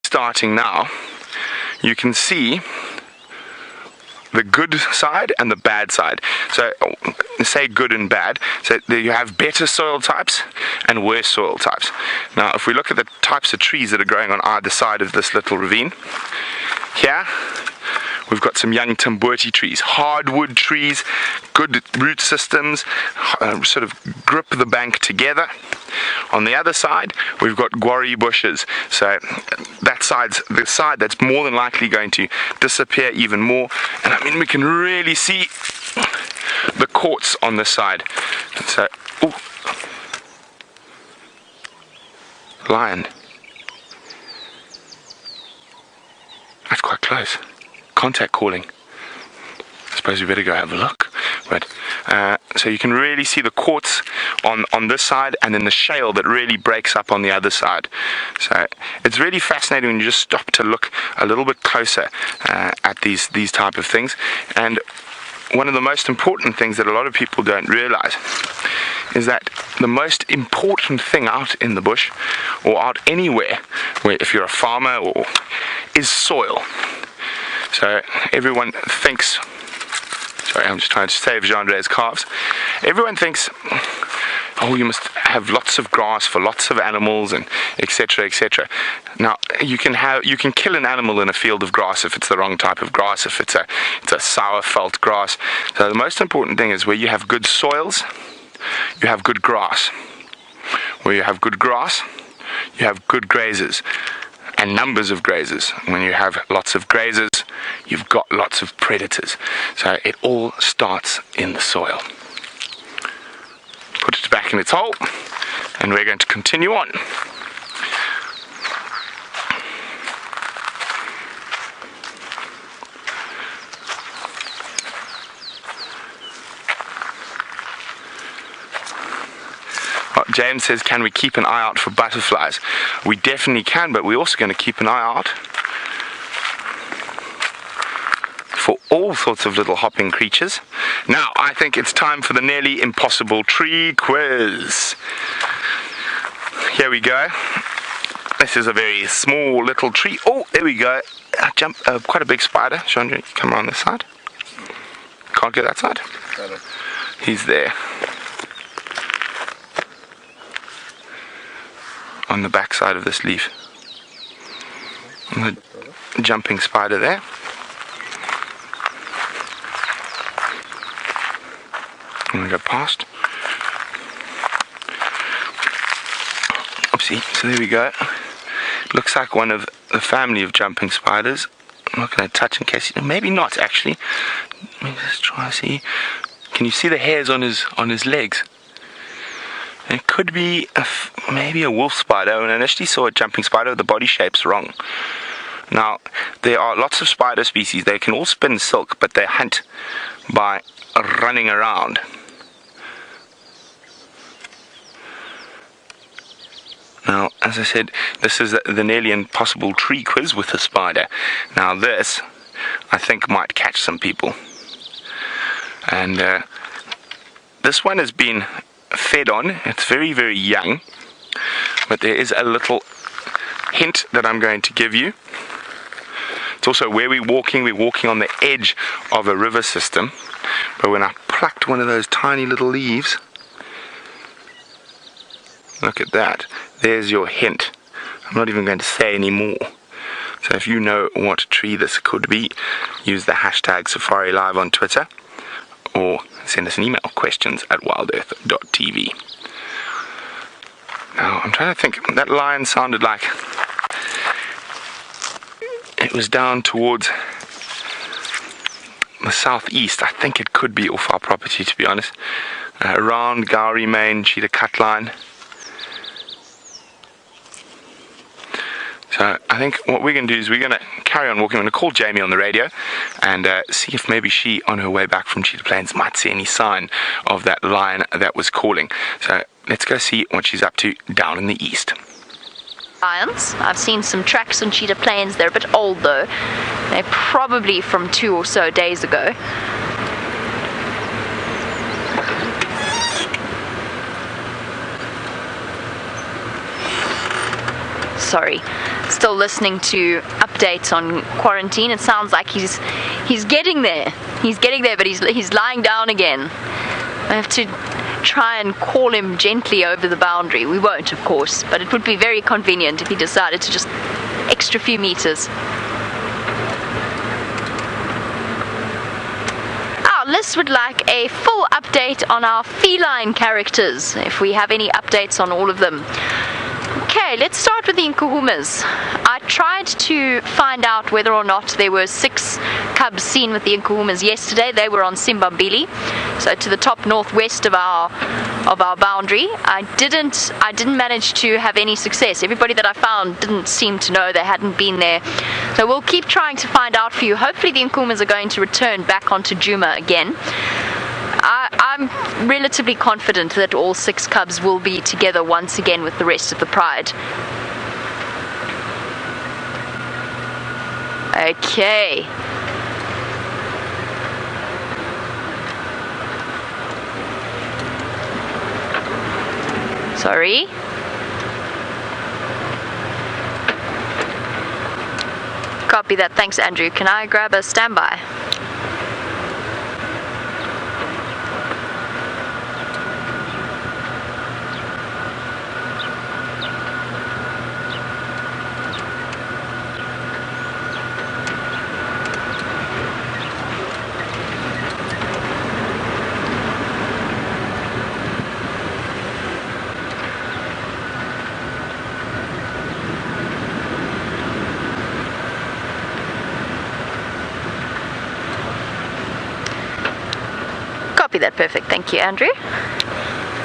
starting now, you can see the good side and the bad side. So say good and bad, so you have better soil types and worse soil types. Now if we look at the types of trees that are growing on either side of this little ravine, here we've got some young Timbuti trees, hardwood trees, good root systems, sort of grip the bank together. On the other side, we've got guarri bushes. So that side's the side that's more than likely going to disappear even more. And I mean, we can really see the quartz on this side. So, ooh, lion. That's quite close. Contact calling. I suppose we better go have a look. But so you can really see the quartz on this side, and then the shale that really breaks up on the other side. So it's really fascinating when you just stop to look a little bit closer at these type of things. And one of the most important things that a lot of people don't realize is that the most important thing out in the bush, or out anywhere, where if you're a farmer, is soil. So everyone thinks, sorry, I'm just trying to save Jean-Andre's calves. Everyone thinks, oh, you must have lots of grass for lots of animals, and etc., etc. Now, you can kill an animal in a field of grass if it's the wrong type of grass, if it's a sour felt grass. So the most important thing is where you have good soils, you have good grass. Where you have good grass, you have good grazers. And numbers of grazers. When you have lots of grazers, you've got lots of predators. So it all starts in the soil. Put it back in its hole, and we're going to continue on. James says, can we keep an eye out for butterflies? We definitely can, but we're also going to keep an eye out for all sorts of little hopping creatures. Now, I think it's time for the nearly impossible tree quiz. Here we go. This is a very small little tree. Oh, there we go. Quite a big spider. Chandra, come around this side. Can't go that side. He's there. On the back side of this leaf. And the jumping spider there. I'm going to go past. Oopsie, so there we go. Looks like one of the family of jumping spiders. I'm not going to touch in case, maybe not actually. Let me just try and see. Can you see the hairs on his legs? It could be maybe a wolf spider. When I initially saw a jumping spider, the body shape's wrong. Now, there are lots of spider species. They can all spin silk, but they hunt by running around. Now, as I said, this is the nearly impossible tree quiz with a spider. Now this, I think, might catch some people. And this one has been fed on. It's very, very young, but there is a little hint that I'm going to give you. It's also where we're walking on the edge of a river system, but when I plucked one of those tiny little leaves, look at that, there's your hint. I'm not even going to say any more. So if you know what tree this could be, use the hashtag SafariLive on Twitter, or send us an email, questions@WildEarth.tv. Now, I'm trying to think, that lion sounded like it was down towards the southeast. I think it could be off our property, to be honest. Around Gowrie Main, Cheetah cut line. So I think what we're going to do is we're going to carry on walking. I'm going to call Jamie on the radio and see if maybe she, on her way back from Cheetah Plains, might see any sign of that lion that was calling. So let's go see what she's up to down in the east. Lions. I've seen some tracks on Cheetah Plains. They're a bit old though. They're probably from 2 or so days ago. Sorry. still listening to updates on quarantine. It sounds like he's getting there. He's getting there, but he's lying down again. I have to try and call him gently over the boundary. We won't, of course, but it would be very convenient if he decided to just extra few meters. Liz would like a full update on our feline characters, if we have any updates on all of them. Okay, let's start with the Nkuhumas. I tried to find out whether or not there were 6 cubs seen with the Nkuhumas yesterday. They were on Simbambili, so to the top northwest of our boundary. I didn't manage to have any success. Everybody that I found didn't seem to know, they hadn't been there. So we'll keep trying to find out for you. Hopefully the Nkuhumas are going to return back onto Djuma again. I'm relatively confident that all 6 cubs will be together once again with the rest of the pride. Okay. Sorry. Copy that. Thanks, Andrew. Can I grab a standby? That perfect. Thank you, Andrew.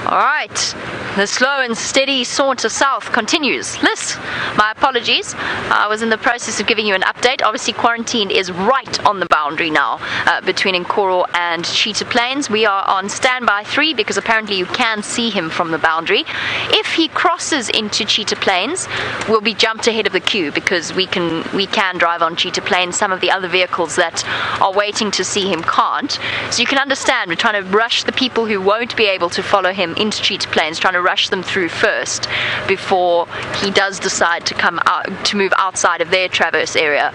All right, the slow and steady saunter south continues. Liz, my apologies. I was in the process of giving you an update. Obviously, quarantine is right on the boundary now between Nkoro and Cheetah Plains. We are on standby 3 because apparently you can see him from the boundary. If he crosses into Cheetah Plains, we'll be jumped ahead of the queue because we can drive on Cheetah Plains. Some of the other vehicles that are waiting to see him can't. So you can understand we're trying to rush the people who won't be able to follow him into Cheetah Plains, trying to rush them through first before he does decide to come out, to move outside of their traverse area.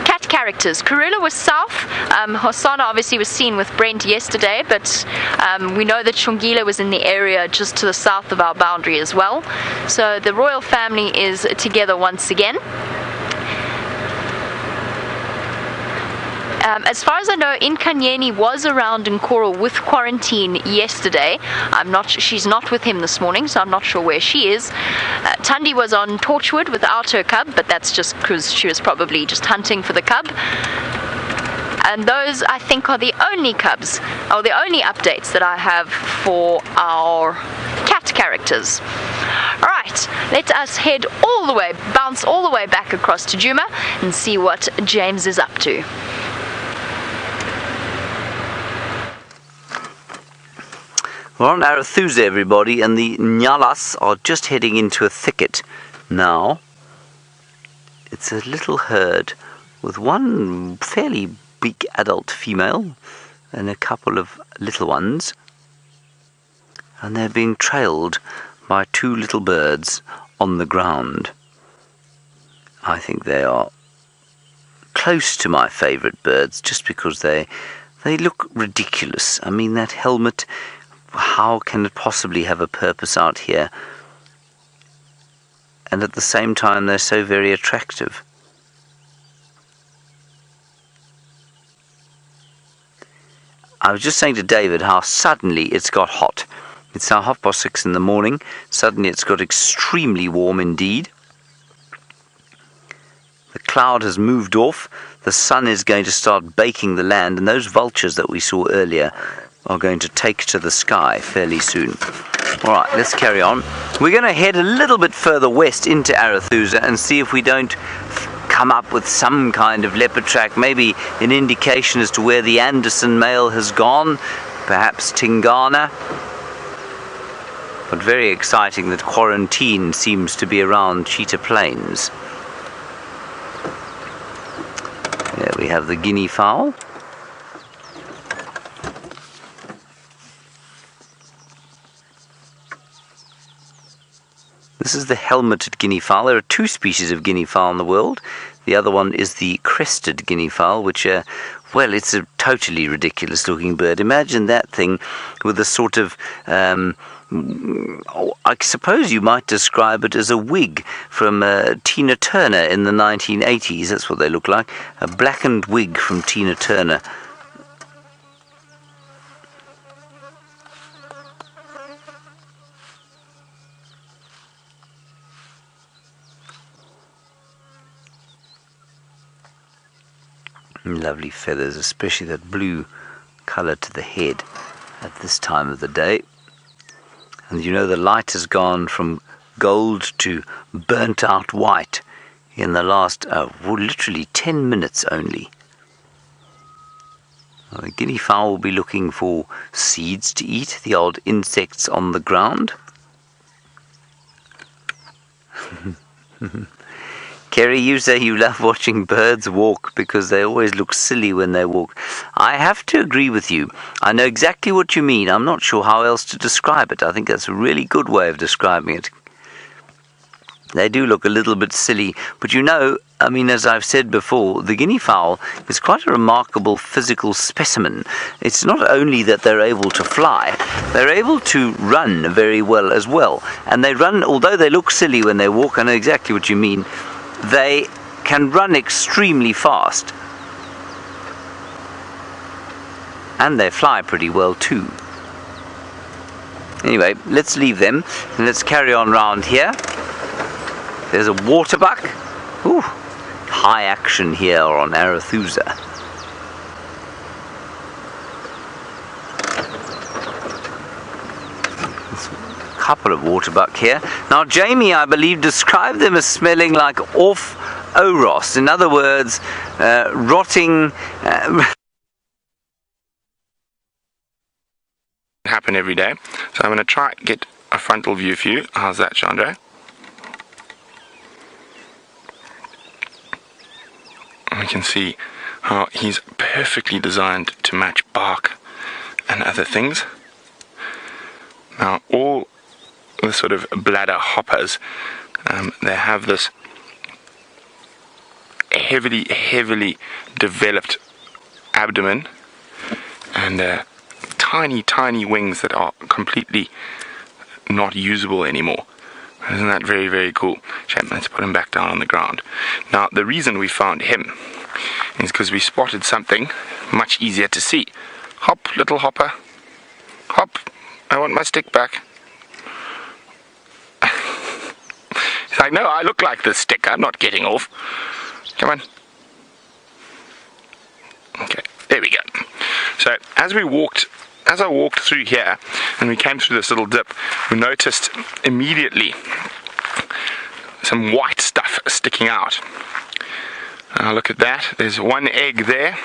Cat characters. Karula was south. Hosanna obviously was seen with Brent yesterday, but we know that Shungila was in the area just to the south of our boundary as well. So the royal family is together once again. As far as I know, Nkanyeni was around Nkoro with quarantine yesterday. She's not with him this morning, so I'm not sure where she is. Tundi was on Torchwood without her cub, but that's just because she was probably just hunting for the cub. And those, I think, are the only cubs, or the only updates that I have for our cat characters. Alright, let us bounce all the way back across to Djuma and see what James is up to. We're on Arathusa, everybody, and the Nyalas are just heading into a thicket now. It's a little herd with one fairly big adult female and a couple of little ones. And they're being trailed by 2 little birds on the ground. I think they are close to my favourite birds just because they look ridiculous. I mean, that helmet... How can it possibly have a purpose out here? And at the same time, they're so very attractive. I was just saying to David how suddenly it's got hot. It's now 6:30 in the morning. Suddenly it's got extremely warm indeed. The cloud has moved off. The sun is going to start baking the land, and those vultures that we saw earlier are going to take to the sky fairly soon. Alright, let's carry on. We're going to head a little bit further west into Arathusa and see if we don't come up with some kind of leopard track, maybe an indication as to where the Anderson male has gone, perhaps Tingana. But very exciting that quarantine seems to be around Cheetah Plains. There we have the Guinea fowl. The This is the helmeted guinea fowl. There are two species of guinea fowl in the world. The other one is the crested guinea fowl, which, well, it's a totally ridiculous looking bird. Imagine that thing with a sort of, I suppose you might describe it as a wig from Tina Turner in the 1980s. That's what they look like. A blackened wig from Tina Turner. Lovely feathers, especially that blue colour to the head at this time of the day. And you know, the light has gone from gold to burnt out white in the last literally 10 minutes only. Well, the guinea fowl will be looking for seeds to eat, the old insects on the ground. Kerry, you say you love watching birds walk because they always look silly when they walk. I have to agree with you. I know exactly what you mean. I'm not sure how else to describe it. I think that's a really good way of describing it. They do look a little bit silly, but you know, I mean, as I've said before, the guinea fowl is quite a remarkable physical specimen. It's not only that they're able to fly, they're able to run very well as well. And they run, although they look silly when they walk, I know exactly what you mean, they can run extremely fast. And they fly pretty well too. Anyway, let's leave them and let's carry on round here. There's a waterbuck. Ooh, high action here on Arathusa. Couple of waterbuck here. Now Jamie, I believe, described them as smelling like off oros. In other words, rotting. Happen every day. So I'm going to try and get a frontal view for you. How's that, Chandra? We can see how he's perfectly designed to match bark and other things. Now all the sort of bladder hoppers, they have this heavily developed abdomen and tiny wings that are completely not usable anymore. Isn't that very cool? Let's put him back down on the ground. Now the reason we found him is because we spotted something much easier to see. Hop, little hopper. Hop, I want my stick back. He's like, no, I look like this stick, I'm not getting off. Come on. Okay, there we go. So as I walked through here and we came through this little dip, we noticed immediately some white stuff sticking out. Look at that, there's one egg there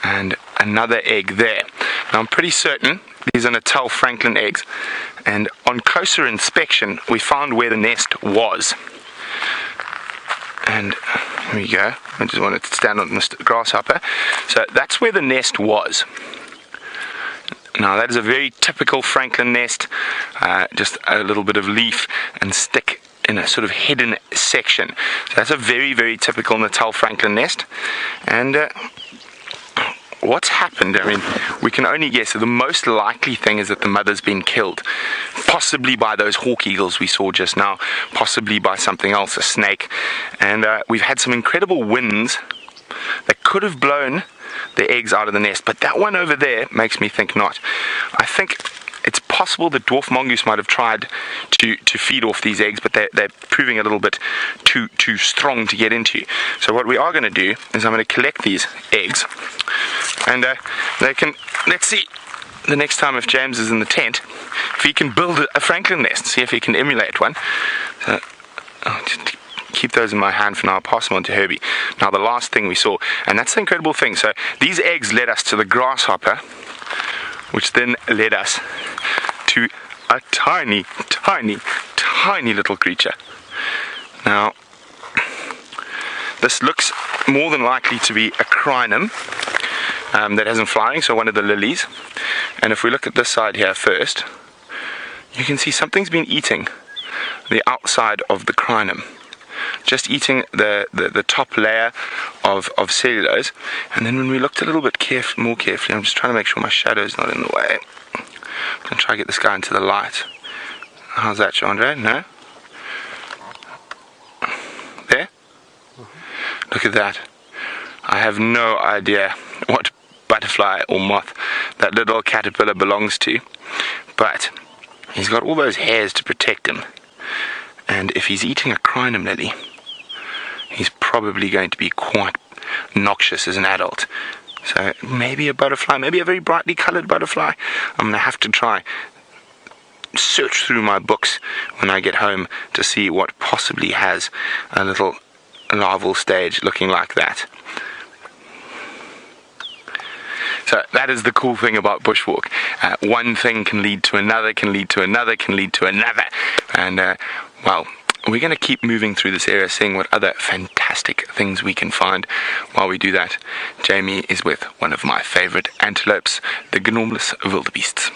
and another egg there. Now I'm pretty certain these are Natal Franklin eggs, and on closer inspection we found where the nest was. And here we go, I just wanted to stand on this grasshopper. So that's where the nest was. Now that is a very typical Franklin nest, just a little bit of leaf and stick in a sort of hidden section. So that's a very typical Natal Franklin nest. And what's happened, I mean, we can only guess. The most likely thing is that the mother's been killed, possibly by those hawk eagles we saw just now, possibly by something else, a snake. And we've had some incredible winds that could have blown the eggs out of the nest, but that one over there makes me think not. I think it's possible that dwarf mongoose might have tried to feed off these eggs, but they're proving a little bit too strong to get into. So what we are going to do is I'm going to collect these eggs, and let's see the next time if James is in the tent, if he can build a Franklin nest, see if he can emulate one. So I'll just keep those in my hand for now. I'll pass them on to Herbie. Now the last thing we saw, and that's the incredible thing, so these eggs led us to the grasshopper, which then led us to a tiny little creature. Now this looks more than likely to be a crinum that hasn't flowering, so one of the lilies. And if we look at this side here first, you can see something's been eating the outside of the crinum. Just eating the top layer of cellulose. And then when we looked a little bit more carefully, I'm just trying to make sure my shadow's not in the way. I'm going to try to get this guy into the light. How's that, Chandra? No? There? Look at that. I have no idea what butterfly or moth that little caterpillar belongs to, but he's got all those hairs to protect him. And if he's eating a crinum lily, he's probably going to be quite noxious as an adult. So maybe a butterfly, maybe a very brightly colored butterfly. I'm going to have to try search through my books when I get home to see what possibly has a little larval stage looking like that. So that is the cool thing about bushwalk. One thing can lead to another, can lead to another, can lead to another. And, well, we're going to keep moving through this area, seeing what other fantastic things we can find. While we do that, Jamie is with one of my favorite antelopes, the ginormous wildebeests.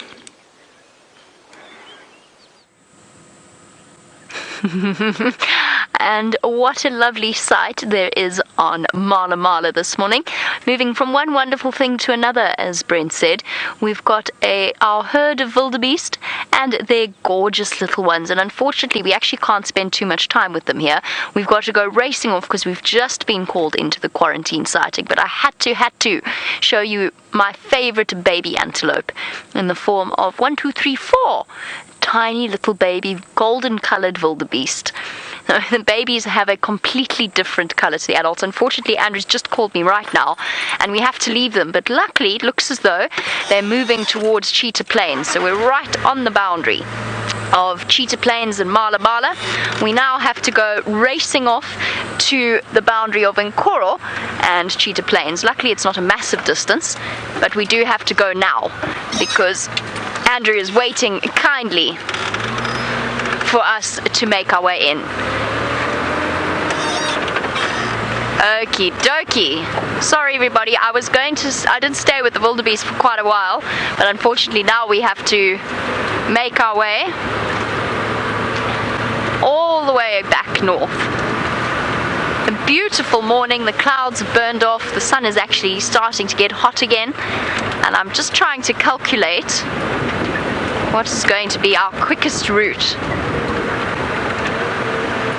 And what a lovely sight there is on Nyala this morning. Moving from one wonderful thing to another, as Brent said. We've got our herd of wildebeest, and they're gorgeous little ones. And unfortunately, we actually can't spend too much time with them here. We've got to go racing off because we've just been called into the quarantine sighting. But I had to show you my favorite baby antelope in the form of 4 tiny little baby golden colored wildebeest. The babies have a completely different color to the adults. Unfortunately, Andrew's just called me right now, and we have to leave them. But luckily, it looks as though they're moving towards Cheetah Plains. So we're right on the boundary of Cheetah Plains and Nyala. We now have to go racing off to the boundary of Nkoro and Cheetah Plains. Luckily, it's not a massive distance, but we do have to go now because Andrew is waiting kindly for us to make our way in. Okie dokie. Sorry everybody, I did stay with the wildebeest for quite a while, but unfortunately now we have to make our way all the way back north. A beautiful morning, the clouds have burned off, the sun is actually starting to get hot again, and I'm just trying to calculate what is going to be our quickest route.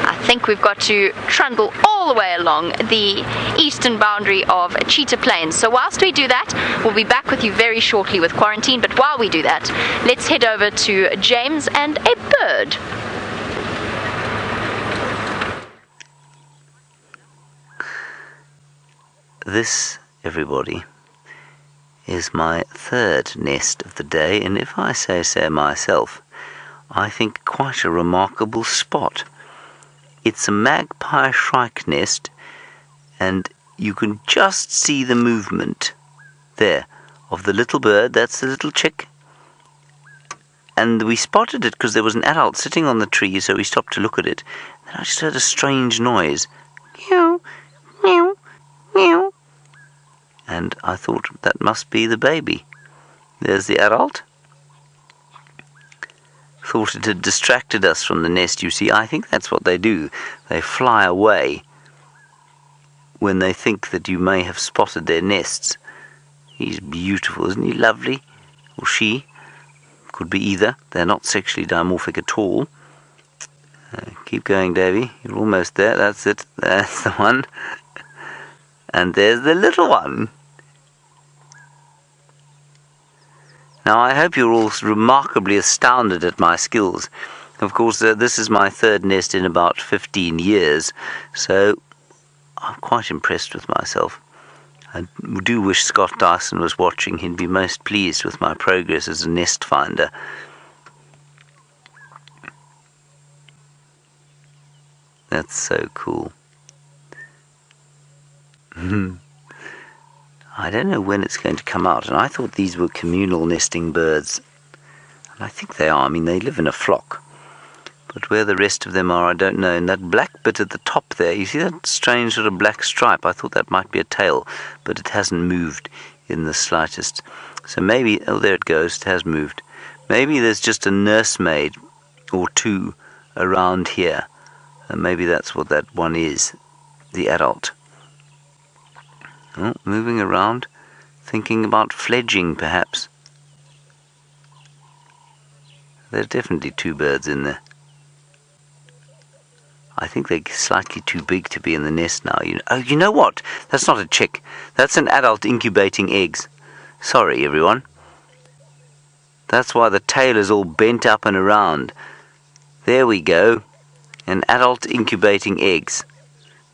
I think we've got to trundle all the way along the eastern boundary of Cheetah Plains. So whilst we do that, we'll be back with you very shortly with quarantine. But while we do that, let's head over to James and a bird. This, everybody, is my third nest of the day, and if I say so myself, I think quite a remarkable spot. It's a magpie shrike nest, and you can just see the movement there of the little bird. That's the little chick. And we spotted it because there was an adult sitting on the tree, so we stopped to look at it. Then I just heard a strange noise. Meow, meow, meow. And I thought that must be the baby. There's the adult. Thought it had distracted us from the nest, you see. I think that's what they do. They fly away when they think that you may have spotted their nests. He's beautiful, isn't he? Lovely. Or she. Could be either. They're not sexually dimorphic at all. Keep going, Davy. You're almost there. That's it. That's the one. And there's the little one. Now, I hope you're all remarkably astounded at my skills. Of course, this is my third nest in about 15 years, so I'm quite impressed with myself. I do wish Scott Dyson was watching. He'd be most pleased with my progress as a nest finder. That's so cool. I don't know when it's going to come out, and I thought these were communal nesting birds. And I think they are. I mean, they live in a flock. But where the rest of them are, I don't know. And that black bit at the top there, you see that strange sort of black stripe? I thought that might be a tail, but it hasn't moved in the slightest. So maybe, oh, there it goes, it has moved. Maybe there's just a nursemaid or two around here. And maybe that's what that one is, the adult. Oh, moving around, thinking about fledging perhaps. There's definitely two birds in there. I think they're slightly too big to be in the nest now. Oh, you know what? That's not a chick. That's an adult incubating eggs. Sorry, everyone. That's why the tail is all bent up and around. There we go. An adult incubating eggs.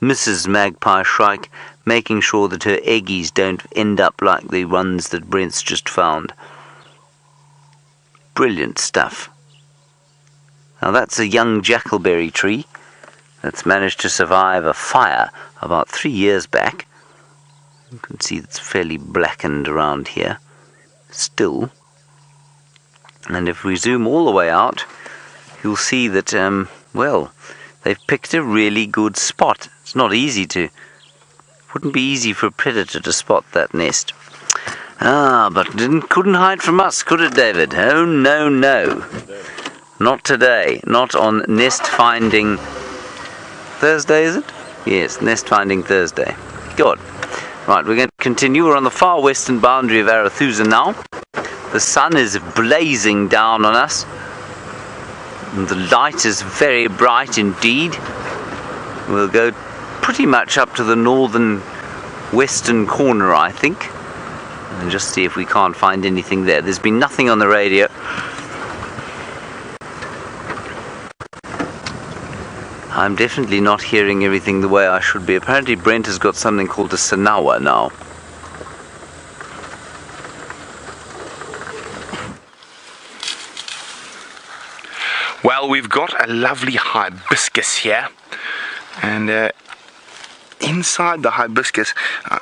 Mrs. Magpie Shrike making sure that her eggies don't end up like the ones that Brent's just found. Brilliant stuff. Now that's a young jackalberry tree that's managed to survive a fire about 3 years back. You can see it's fairly blackened around here still. And if we zoom all the way out, you'll see that, well, they've picked a really good spot. It's not easy to... Wouldn't be easy for a predator to spot that nest. But couldn't hide from us, could it, David? Oh, no, no. Not today. Not on Nest Finding Thursday, is it? Yes, Nest Finding Thursday. Good. Right, we're going to continue. We're on the far western boundary of Arathusa now. The sun is blazing down on us. And the light is very bright indeed. We'll go pretty much up to the northern western corner, I think. And just see if we can't find anything there. There's been nothing on the radio. I'm definitely not hearing everything the way I should be. Apparently Brent has got something called a Sanawa now. Well, we've got a lovely hibiscus here, and inside the hibiscus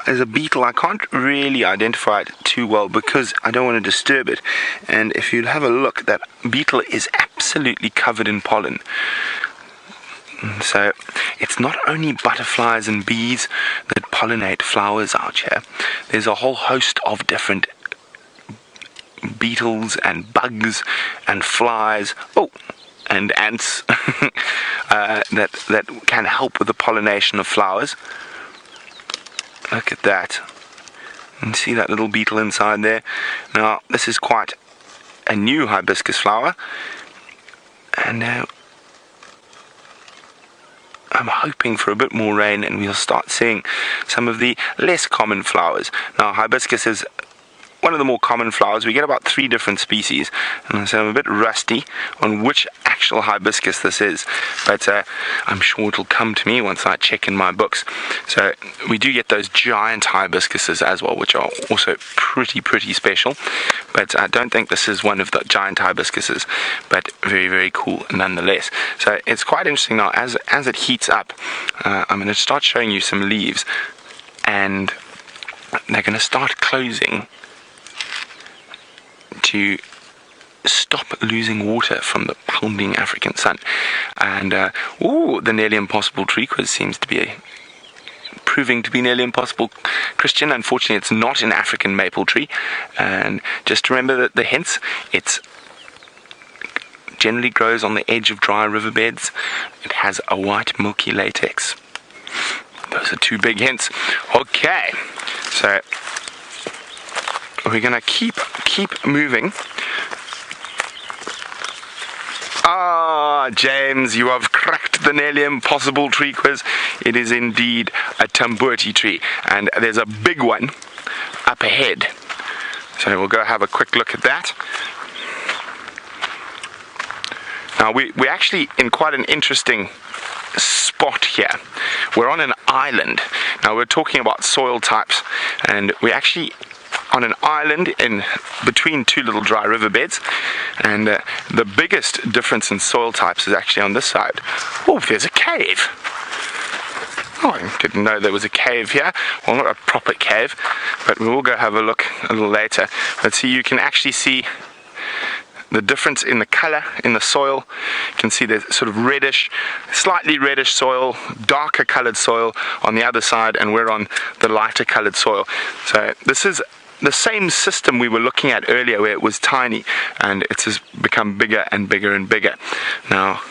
is a beetle. I can't really identify it too well because I don't want to disturb it. And if you have a look, that beetle is absolutely covered in pollen. So it's not only butterflies and bees that pollinate flowers out here. There's a whole host of different beetles and bugs and flies. Oh, and ants that can help with the pollination of flowers. Look at that. And see that little beetle inside there? Now, this is quite a new hibiscus flower. And I'm hoping for a bit more rain and we'll start seeing some of the less common flowers. Now, hibiscus is one of the more common flowers. We get about 3 different species, and so I'm a bit rusty on which actual hibiscus this is, but I'm sure it'll come to me once I check in my books. So we do get those giant hibiscuses as well, which are also pretty special, but I don't think this is one of the giant hibiscuses, but very cool nonetheless. So it's quite interesting now. As it heats up, I'm going to start showing you some leaves, and they're going to start closing to stop losing water from the pounding African sun. And the nearly impossible tree quiz seems to be proving to be nearly impossible, Christian. Unfortunately, it's not an African maple tree. And just remember that the hints, it generally grows on the edge of dry riverbeds. It has a white milky latex. Those are 2 big hints. Okay, so we're gonna keep moving. James, you have cracked the nearly impossible tree quiz. It is indeed a tambuti tree, and there's a big one up ahead. So we'll go have a quick look at that. Now we're actually in quite an interesting spot here. We're on an island. Now we're talking about soil types, and we're actually on an island in between 2 little dry riverbeds, and the biggest difference in soil types is actually on this side. Oh, there's a cave. Oh, I didn't know there was a cave here. Well, not a proper cave, but we will go have a look a little later. But see, you can actually see the difference in the color in the soil. You can see there's sort of reddish, slightly reddish soil, darker colored soil on the other side, and we're on the lighter colored soil. So this is the same system we were looking at earlier where it was tiny, and it's just become bigger and bigger and bigger. Now,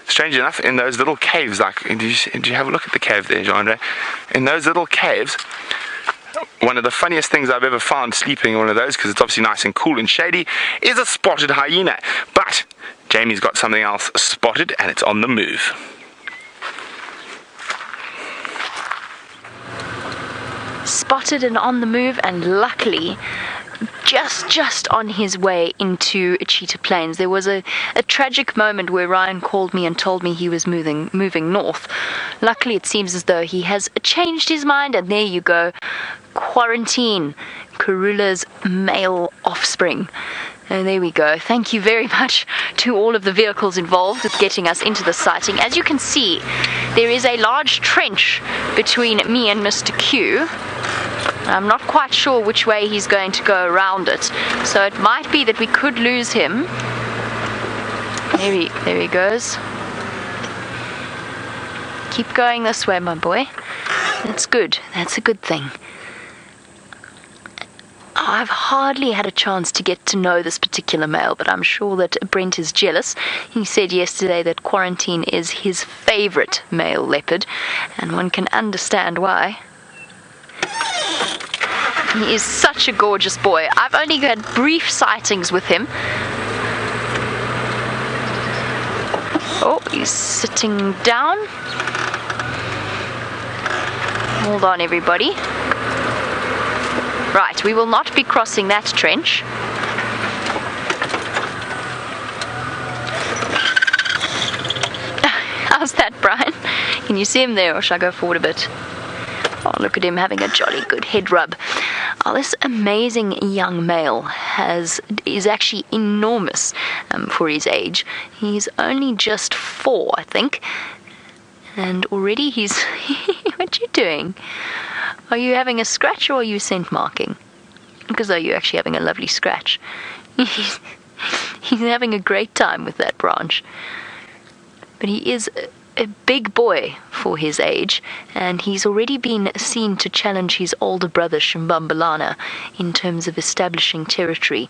strange enough, in those little caves, like, did you have a look at the cave there, Jean-Andre? In those little caves, one of the funniest things I've ever found sleeping in one of those, because it's obviously nice and cool and shady, is a spotted hyena. But Jamie's got something else spotted, and it's on the move. Spotted and on the move, and luckily just on his way into Cheetah Plains. There was a tragic moment where Ryan called me and told me he was moving north. Luckily, it seems as though he has changed his mind, and there you go. Quarantine, Karula's male offspring. And there we go. Thank you very much to all of the vehicles involved with getting us into the sighting. As you can see, there is a large trench between me and Mr. Q. I'm not quite sure which way he's going to go around it, so it might be that we could lose him. There he goes. Keep going this way, my boy. That's good. That's a good thing. I've hardly had a chance to get to know this particular male, but I'm sure that Brent is jealous. He said yesterday that Quarantine is his favorite male leopard, and one can understand why. He is such a gorgeous boy. I've only had brief sightings with him. Oh, he's sitting down. Hold on, everybody. Right, we will not be crossing that trench. How's that, Brian? Can you see him there, or shall I go forward a bit? Oh, look at him having a jolly good head rub. Oh, this amazing young male is actually enormous for his age. He's only just 4, I think. And already he's... What are you doing? Are you having a scratch, or are you scent marking? Because though you're actually having a lovely scratch. He's having a great time with that branch. But he is a big boy for his age, and he's already been seen to challenge his older brother Shimbambalana in terms of establishing territory.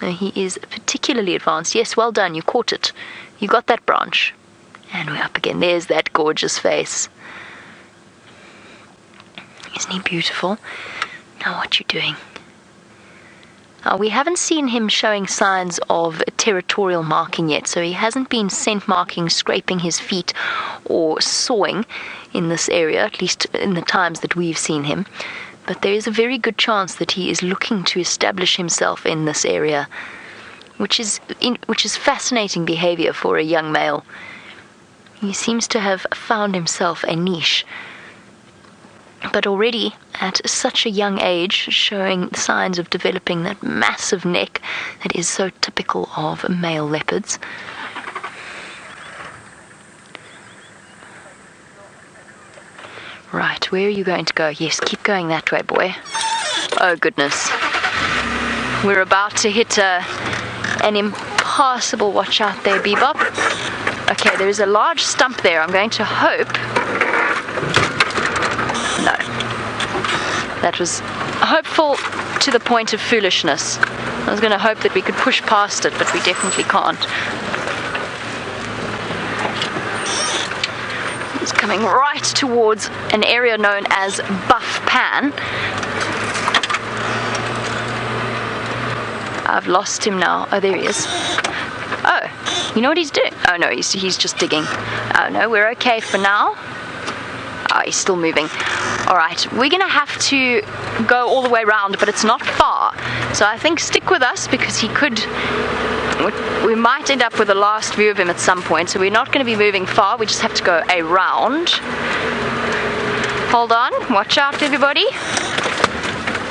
He is particularly advanced. Yes, well done, you caught it. You got that branch. And we're up again. There's that gorgeous face. Isn't he beautiful? Now what you doing? We haven't seen him showing signs of territorial marking yet, so he hasn't been scent marking, scraping his feet, or sawing in this area, at least in the times that we've seen him. But there is a very good chance that he is looking to establish himself in this area, which is fascinating behavior for a young male. He seems to have found himself a niche, but already at such a young age showing signs of developing that massive neck that is so typical of male leopards. Right, where are you going to go? Yes, keep going that way, boy. Oh goodness. We're about to hit an impassable, watch out there, Bebop. Okay, there is a large stump there. I'm going to hope... No. That was hopeful to the point of foolishness. I was going to hope that we could push past it, but we definitely can't. It's coming right towards an area known as Buff Pan. I've lost him now. Oh, there he is. Oh, you know what he's doing? Oh no, he's just digging. Oh no, we're okay for now. Oh, he's still moving. Alright, we're going to have to go all the way around, but it's not far. So I think stick with us, because we might end up with the last view of him at some point. So we're not going to be moving far, we just have to go around. Hold on, watch out everybody.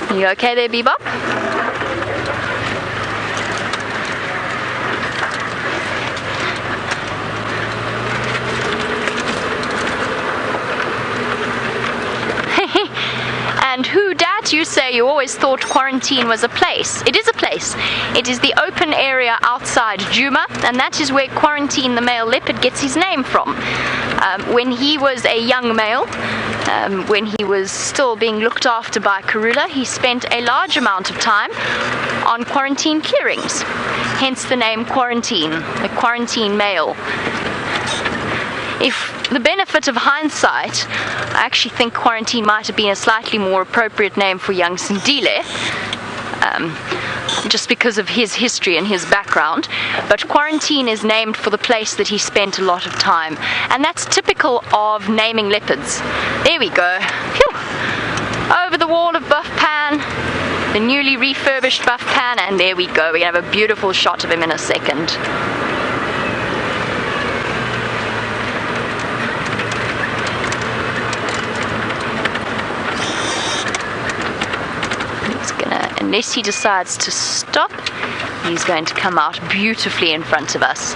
Are you okay there, Bebop? And who dat, you say you always thought quarantine was a place. It is a place. It is the open area outside Djuma, and that is where Quarantine the male leopard gets his name from. When he was a young male, when he was still being looked after by Karula, he spent a large amount of time on quarantine clearings. Hence the name Quarantine, the quarantine male. If the benefit of hindsight, I actually think Quarantine might have been a slightly more appropriate name for young Sindile, just because of his history and his background. But Quarantine is named for the place that he spent a lot of time, and that's typical of naming leopards. There we go. Phew. Over the wall of Buff Pan, the newly refurbished Buff Pan, and there we go. We have a beautiful shot of him in a second. Unless he decides to stop, he's going to come out beautifully in front of us.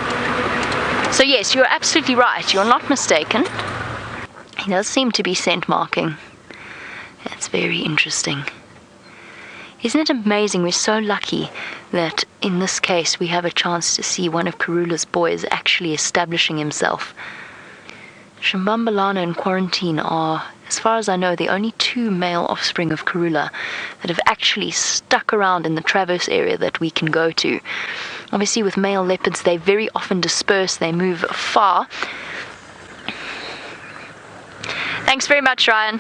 So yes, you're absolutely right. You're not mistaken. He does seem to be scent marking. That's very interesting. Isn't it amazing? We're so lucky that in this case we have a chance to see one of Karula's boys actually establishing himself. Shimbambalana and Quarantine are, as far as I know, the only two male offspring of Karula that have actually stuck around in the Traverse area that we can go to. Obviously with male leopards they very often disperse, they move far. Thanks very much, Ryan.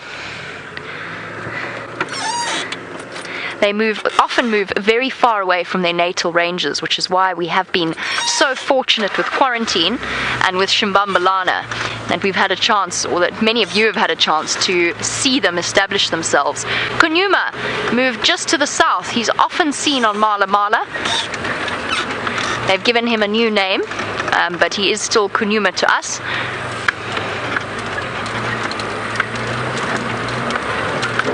They often move very far away from their natal ranges, which is why we have been so fortunate with Quarantine and with Shimbambalana that we've had a chance, or that many of you have had a chance to see them establish themselves. Kunyuma moved just to the south. He's often seen on Mala Mala. They've given him a new name, but he is still Kunyuma to us.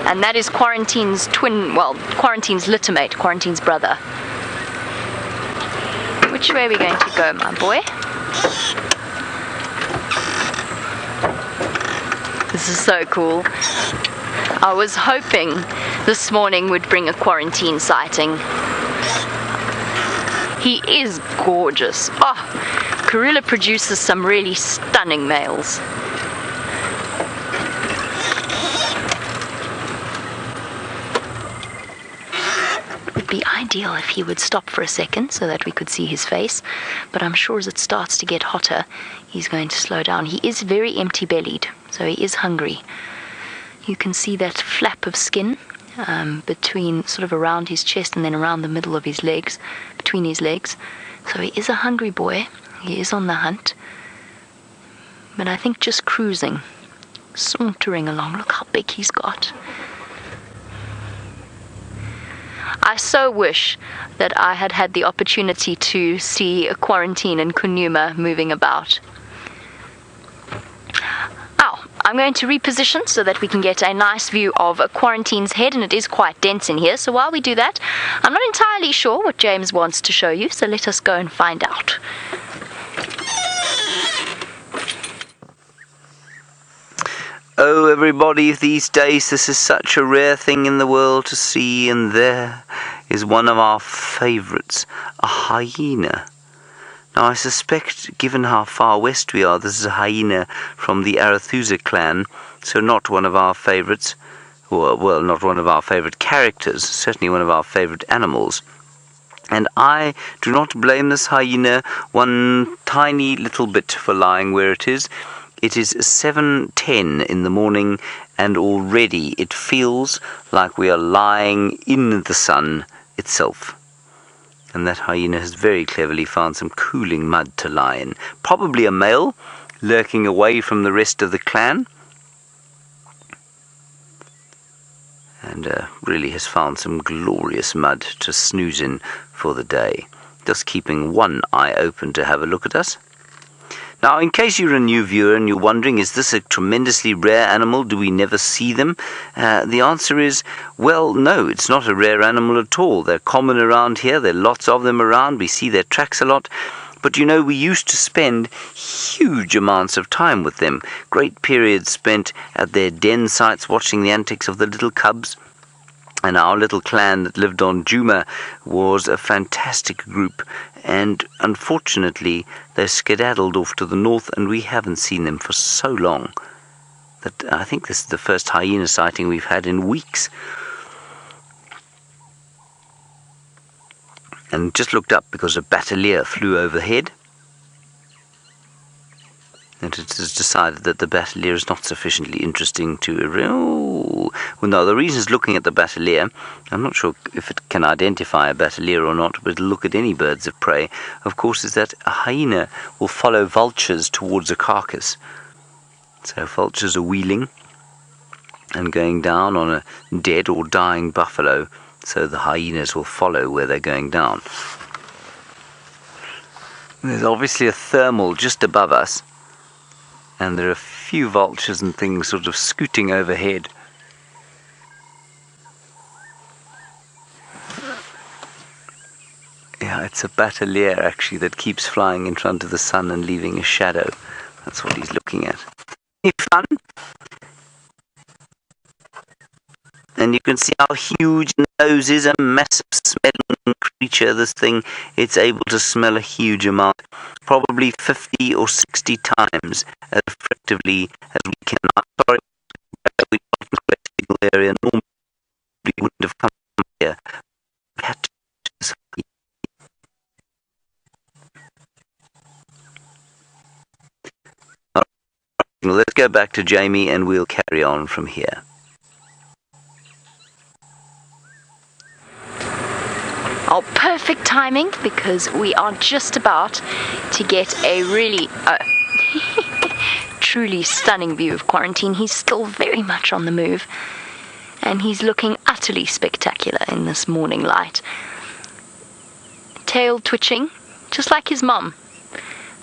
And that is Quarantine's Quarantine's littermate, Quarantine's brother. Which way are we going to go, my boy? This is so cool. I was hoping this morning would bring a Quarantine sighting. He is gorgeous. Oh, Karula produces some really stunning males. Be ideal if he would stop for a second so that we could see his face, but I'm sure as it starts to get hotter he's going to slow down. He is very empty-bellied, so he is hungry. You can see that flap of skin between, sort of around his chest and then around the middle of his legs, between his legs. So he is a hungry boy. He is on the hunt, but I think just cruising, sauntering along. Look how big he's got. I so wish that I had had the opportunity to see a Quarantine and Kunyuma moving about. Now, I'm going to reposition so that we can get a nice view of a Quarantine's head, and it is quite dense in here. So while we do that, I'm not entirely sure what James wants to show you, so let us go and find out. Oh, everybody, these days this is such a rare thing in the world to see, and there is one of our favourites, a hyena. Now, I suspect, given how far west we are, this is a hyena from the Arathusa clan, so not one of our favourites, well, not one of our favourite characters, certainly one of our favourite animals. And I do not blame this hyena one tiny little bit for lying where it is. It is 7:10 in the morning, and already it feels like we are lying in the sun itself. And that hyena has very cleverly found some cooling mud to lie in. Probably a male, lurking away from the rest of the clan. And really has found some glorious mud to snooze in for the day. Just keeping one eye open to have a look at us. Now, in case you're a new viewer and you're wondering, is this a tremendously rare animal? Do we never see them? The answer is, well, no, it's not a rare animal at all. They're common around here. There are lots of them around. We see their tracks a lot. But, you know, we used to spend huge amounts of time with them. Great periods spent at their den sites watching the antics of the little cubs. And our little clan that lived on Djuma was a fantastic group, and unfortunately they skedaddled off to the north, and we haven't seen them for so long that I think this is the first hyena sighting we've had in weeks. And just looked up because a Bateleur flew overhead, and it has decided that the Bateleur is not sufficiently interesting to... Well, no, the reason is looking at the Bateleur. I'm not sure if it can identify a Bateleur or not, but it'll look at any birds of prey, of course, is that a hyena will follow vultures towards a carcass. So vultures are wheeling and going down on a dead or dying buffalo, so the hyenas will follow where they're going down. There's obviously a thermal just above us, and there are a few vultures and things sort of scooting overhead. Yeah, it's a Bateleur actually that keeps flying in front of the sun and leaving a shadow. That's what he's looking at. Any fun? And you can see how huge the nose is, a massive smelling creature, this thing. It's able to smell a huge amount, probably 50 or 60 times as effectively as we can. I'm sorry, we don't in a signal area. Normally we wouldn't have come here. We had to. All right, let's go back to Jamie and we'll carry on from here. Oh, perfect timing, because we are just about to get a really truly stunning view of Quarantine. He's still very much on the move, and he's looking utterly spectacular in this morning light. Tail twitching, just like his mom,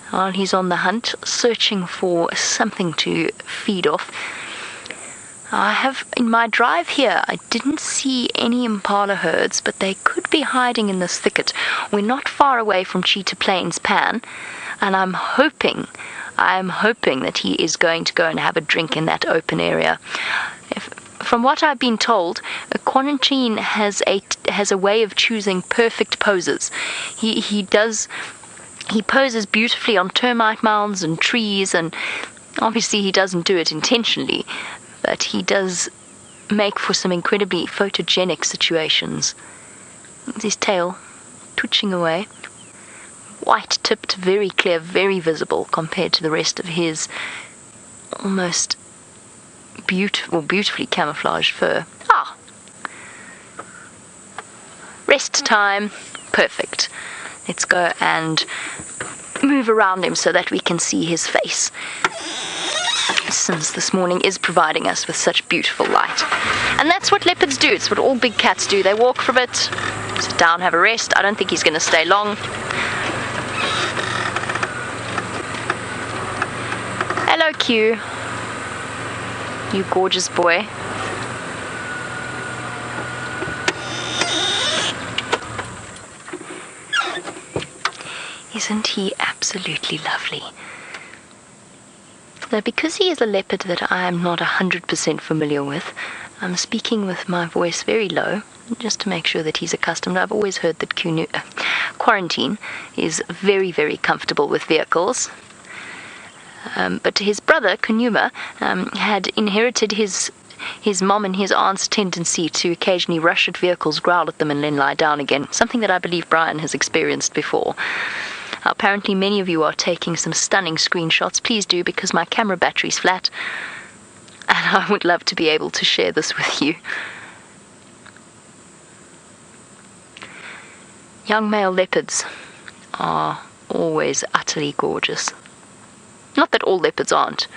while he's on the hunt, searching for something to feed off. I have, in my drive here, I didn't see any impala herds, but they could be hiding in this thicket. We're not far away from Cheetah Plains Pan, and I'm hoping that he is going to go and have a drink in that open area. From what I've been told, Quarantine has a way of choosing perfect poses. He poses beautifully on termite mounds and trees, and obviously he doesn't do it intentionally, but he does make for some incredibly photogenic situations. His tail twitching away, white-tipped, very clear, very visible compared to the rest of his almost beautifully camouflaged fur. Rest time, perfect. Let's go and move around him so that we can see his face, since this morning is providing us with such beautiful light. And that's what leopards do. It's what all big cats do. They walk for a bit, sit down, have a rest. I don't think he's going to stay long. Hello, Q. You gorgeous boy. Isn't he absolutely lovely? Now, because he is a leopard that I am not 100% familiar with, I'm speaking with my voice very low, just to make sure that he's accustomed. I've always heard that Quarantine is very, very comfortable with vehicles. But his brother, Kunuma, had inherited his mom and his aunt's tendency to occasionally rush at vehicles, growl at them, and then lie down again, something that I believe Brian has experienced before. Apparently many of you are taking some stunning screenshots. Please do, because my camera battery's flat, and I would love to be able to share this with you. Young male leopards are always utterly gorgeous. Not that all leopards aren't.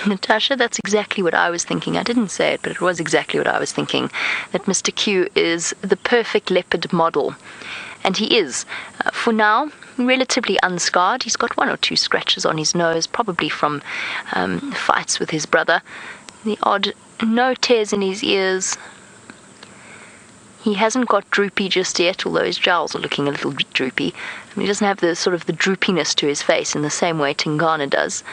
Natasha, that's exactly what I was thinking. I didn't say it, but it was exactly what I was thinking. That Mr. Q is the perfect leopard model. And he is. For now, relatively unscarred. He's got 1 or 2 scratches on his nose, probably from fights with his brother. The odd, no tears in his ears. He hasn't got droopy just yet, although his jowls are looking a little bit droopy. He doesn't have the sort of the droopiness to his face in the same way Tingana does.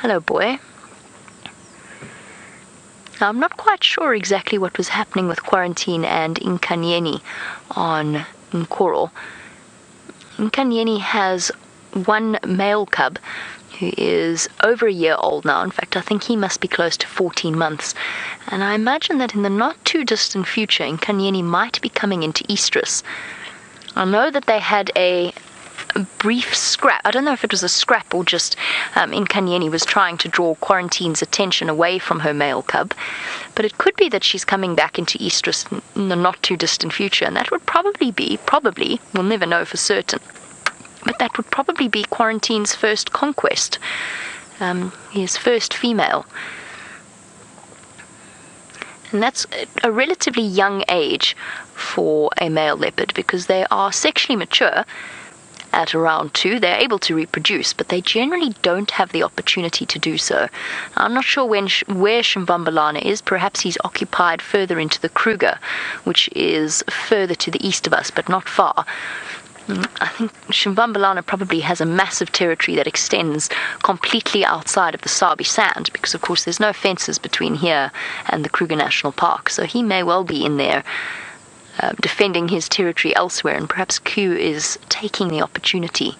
Hello, boy. Now, I'm not quite sure exactly what was happening with Quarantine and Nkanyeni on Nkoro. Nkanyeni has one male cub who is over a year old now. In fact, I think he must be close to 14 months. And I imagine that in the not too distant future, Nkanyeni might be coming into estrus. I know that they had a brief scrap. I don't know if it was a scrap or just Nkanyeni was trying to draw Quarantine's attention away from her male cub. But it could be that she's coming back into estrus in the not too distant future. And that would probably, we'll never know for certain, but that would probably be Quarantine's first conquest, his first female. And that's a relatively young age for a male leopard because they are sexually mature at around 2. They're able to reproduce, but they generally don't have the opportunity to do so. I'm not sure where Shimvambalana is. Perhaps he's occupied further into the Kruger, which is further to the east of us, but not far. I think Shimvambalana probably has a massive territory that extends completely outside of the Sabi Sand, because of course there's no fences between here and the Kruger National Park, so he may well be in there defending his territory elsewhere, and perhaps Q is taking the opportunity.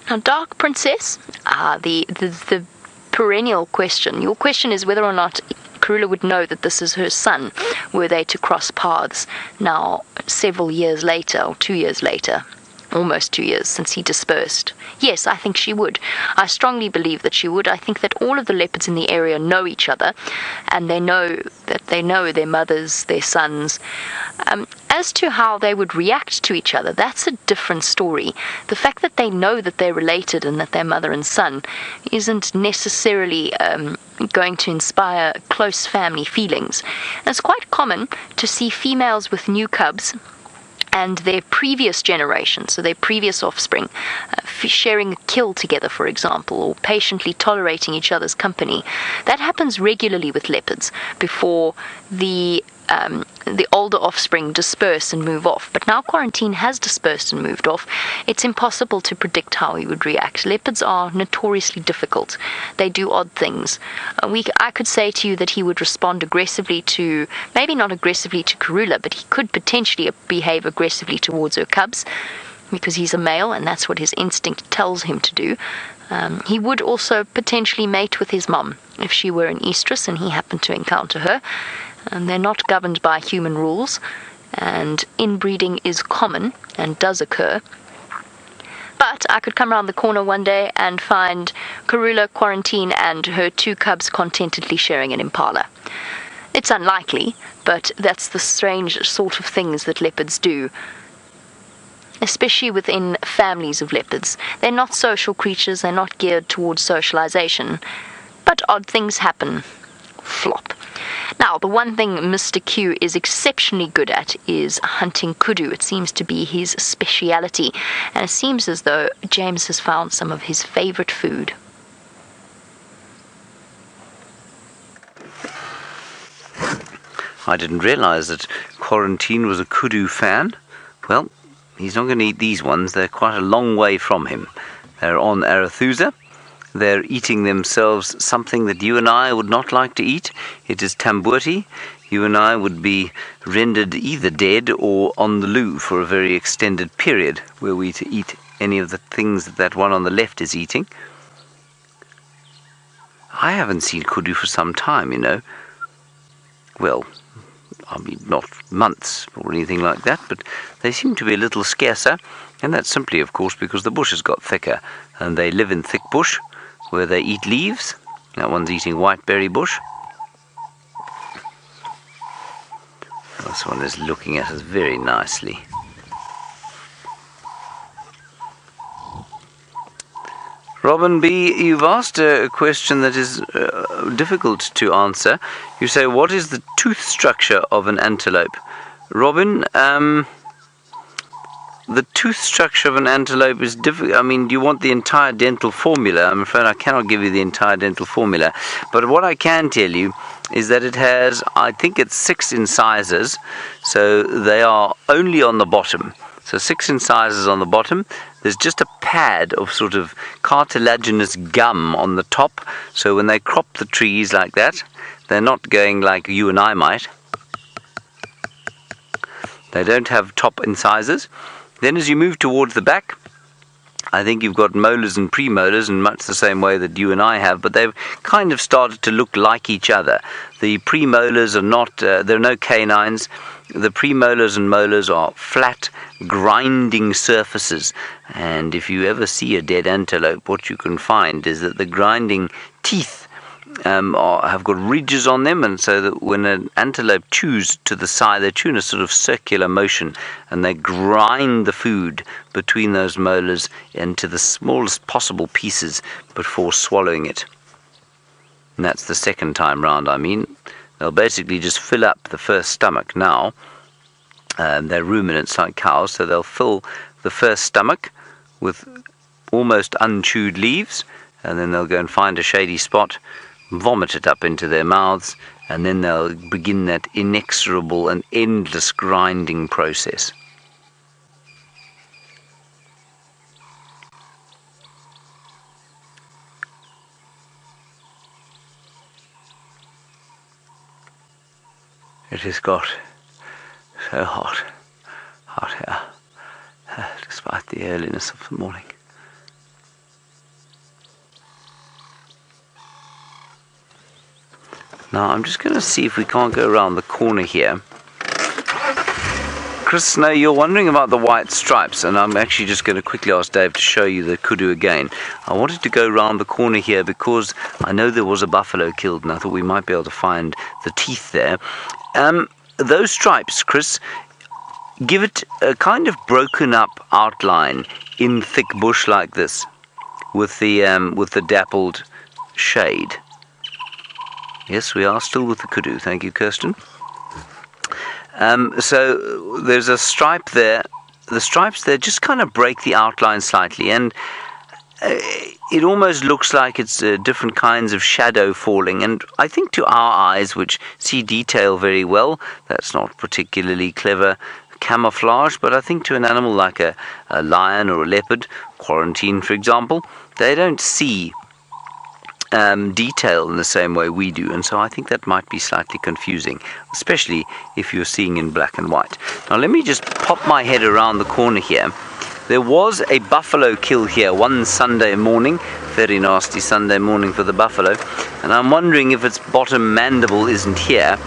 Now, Dark Princess, the perennial question. Your question is whether or not Karula would know that this is her son, were they to cross paths now several years later, or 2 years later. Almost 2 years since he dispersed. Yes, I think she would. I strongly believe that she would. I think that all of the leopards in the area know each other, and they know their mothers, their sons. As to how they would react to each other, that's a different story. The fact that they know that they're related and that they're mother and son isn't necessarily going to inspire close family feelings. And it's quite common to see females with new cubs and their previous generation, so their previous offspring, sharing a kill together, for example, or patiently tolerating each other's company. That happens regularly with leopards before the older offspring disperse and move off. But now Quarantine has dispersed and moved off, it's impossible to predict how he would react. Leopards are notoriously difficult. They do odd things. I could say to you that he would respond aggressively to, maybe not aggressively to Karula, but he could potentially behave aggressively towards her cubs, because he's a male and that's what his instinct tells him to do. He would also potentially mate with his mum if she were in estrus and he happened to encounter her. And they're not governed by human rules, and inbreeding is common and does occur. But I could come around the corner one day and find Karula, Quarantine, and her 2 cubs contentedly sharing an impala. It's unlikely, but that's the strange sort of things that leopards do, especially within families of leopards. They're not social creatures, they're not geared towards socialization, but odd things happen. Flop. Now, the one thing Mr. Q is exceptionally good at is hunting kudu. It seems to be his speciality, and it seems as though James has found some of his favorite food. I didn't realize that Quarantine was a kudu fan. Well, he's not going to eat these ones. They're quite a long way from him. They're on Arathusa. They're eating themselves something that you and I would not like to eat. It is tambuti. You and I would be rendered either dead or on the loo for a very extended period were we to eat any of the things that one on the left is eating. I haven't seen kudu for some time, you know. Well, I mean, not months or anything like that, but they seem to be a little scarcer, and that's simply, of course, because the bush has got thicker, and they live in thick bush, where they eat leaves. That one's eating whiteberry bush. This one is looking at us very nicely. Robin B., you've asked a question that is difficult to answer. You say, what is the tooth structure of an antelope? Robin, the tooth structure of an antelope is difficult. I mean, do you want the entire dental formula? I'm afraid I cannot give you the entire dental formula. But what I can tell you is that it has, I think it's 6 incisors, so they are only on the bottom. So 6 incisors on the bottom. There's just a pad of sort of cartilaginous gum on the top, so when they crop the trees like that, they're not going like you and I might. They don't have top incisors. Then as you move towards the back, I think you've got molars and premolars in much the same way that you and I have, but they've kind of started to look like each other. The premolars are not, there are no canines. The premolars and molars are flat, grinding surfaces. And if you ever see a dead antelope, what you can find is that the grinding teeth have got ridges on them, and so that when an antelope chews to the side, they chew in a sort of circular motion, and they grind the food between those molars into the smallest possible pieces before swallowing it. And that's the second time round, I mean. They'll basically just fill up the first stomach now. They're ruminants like cows, so they'll fill the first stomach with almost unchewed leaves, and then they'll go and find a shady spot, vomit it up into their mouths, and then they'll begin that inexorable and endless grinding process. It has got so hot here, despite the earliness of the morning. Now I'm just going to see if we can't go around the corner here. Chris, now you're wondering about the white stripes, and I'm actually just going to quickly ask Dave to show you the kudu again. I wanted to go around the corner here because I know there was a buffalo killed, and I thought we might be able to find the teeth there. Those stripes, Chris, give it a kind of broken up outline in thick bush like this, with the dappled shade. Yes, we are still with the kudu. Thank you, Kirsten. So there's a stripe there. The stripes there just kind of break the outline slightly, and it almost looks like it's different kinds of shadow falling. And I think to our eyes, which see detail very well, that's not particularly clever camouflage, but I think to an animal like a lion or a leopard, quarantine for example, they don't see detail in the same way we do, and so I think that might be slightly confusing, especially if you're seeing in black and white. Now let me just pop my head around the corner here. There was a buffalo kill here one Sunday morning, very nasty Sunday morning for the buffalo, and I'm wondering if its bottom mandible isn't here,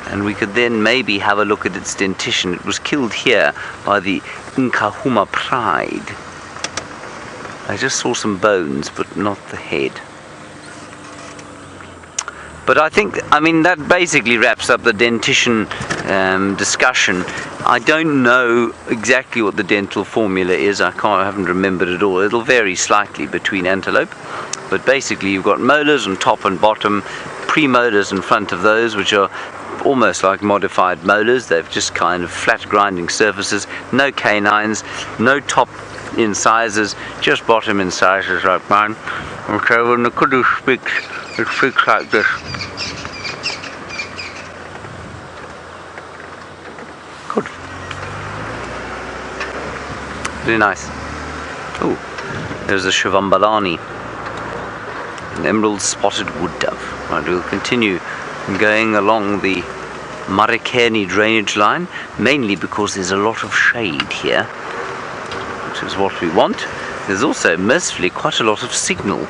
and we could then maybe have a look at its dentition. It was killed here by the Nkahuma pride. I just saw some bones, but not the head. But I mean, that basically wraps up the dentition discussion. I don't know exactly what the dental formula is. I haven't remembered it all. It'll vary slightly between antelope. But basically, you've got molars on top and bottom, premolars in front of those, which are almost like modified molars. They've just kind of flat grinding surfaces, no canines, no top incisors, just bottom incisors like mine. Okay, when the kudu speaks, it speaks like this. Good. Very nice. Oh, there's a Shivambalani, an emerald spotted wood dove. Right, we'll continue going along the Marikeni drainage line, mainly because there's a lot of shade here, which is what we want. There's also, mercifully, quite a lot of signal.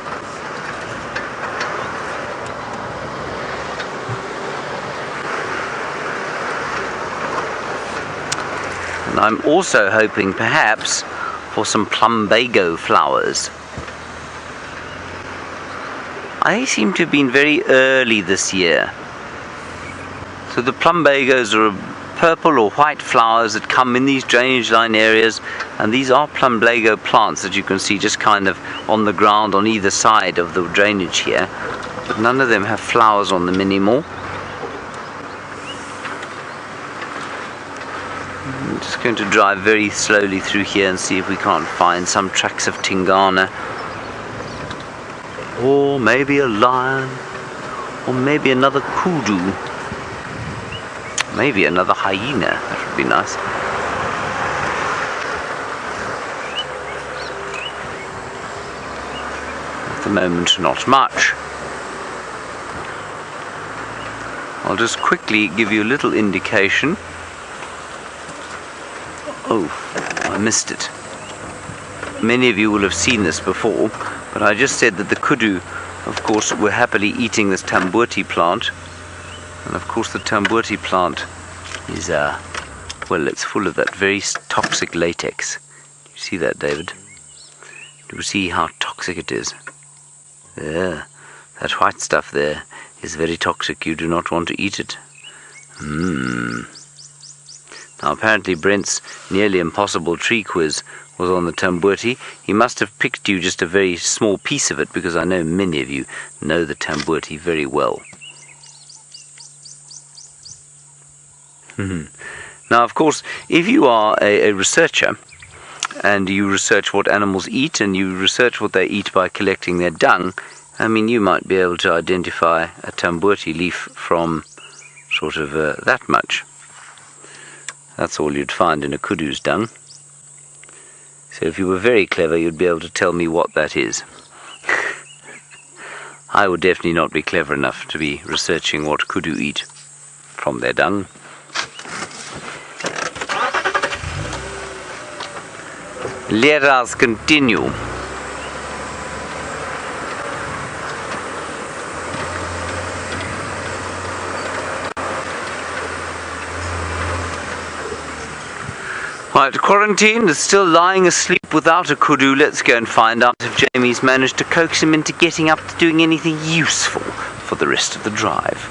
And I'm also hoping, perhaps, for some plumbago flowers. They seem to have been very early this year. So the plumbagos are purple or white flowers that come in these drainage line areas, and these are plumbago plants that you can see just kind of on the ground on either side of the drainage here, but none of them have flowers on them anymore. I'm just going to drive very slowly through here and see if we can't find some tracks of Tingana, or maybe a lion, Or maybe another kudu. Maybe another hyena. That would be nice. At the moment, not much. I'll just quickly give you a little indication. Oh, I missed it. Many of you will have seen this before, but I just said that the kudu, of course, were happily eating this tambuti plant. And of course the tambuti plant is, well, it's full of that very toxic latex. You see that, David? You see how toxic it is. There, that white stuff there is very toxic. You do not want to eat it. Now apparently Brent's nearly impossible tree quiz was on the tambuti. He must have picked you just a very small piece of it, because I know many of you know the tambuti very well. Now, of course, if you are a researcher and you research what animals eat and you research what they eat by collecting their dung, I mean, you might be able to identify a tambuti leaf from sort of that much. That's all you'd find in a kudu's dung. So if you were very clever, you'd be able to tell me what that is. I would definitely not be clever enough to be researching what kudu eat from their dung. Let us continue. Right, Quarantine is still lying asleep without a kudu. Let's go and find out if Jamie's managed to coax him into getting up to doing anything useful for the rest of the drive.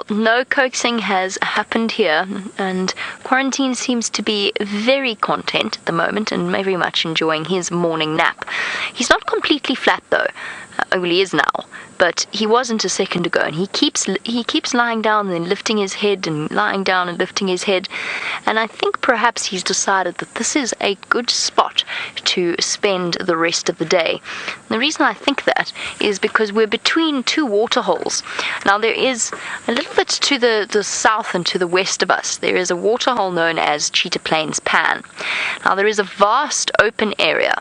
No coaxing has happened here, and Quarantine seems to be very content at the moment and very much enjoying his morning nap. He's not completely flat though. Well, he is now, but he wasn't a second ago, and he keeps lying down and then lifting his head and lying down and lifting his head, and I think perhaps he's decided that this is a good spot to spend the rest of the day. The reason I think that is because we're between two water holes. Now there is a little bit to the south and to the west of us. There is a water hole known as Cheetah Plains Pan. Now there is a vast open area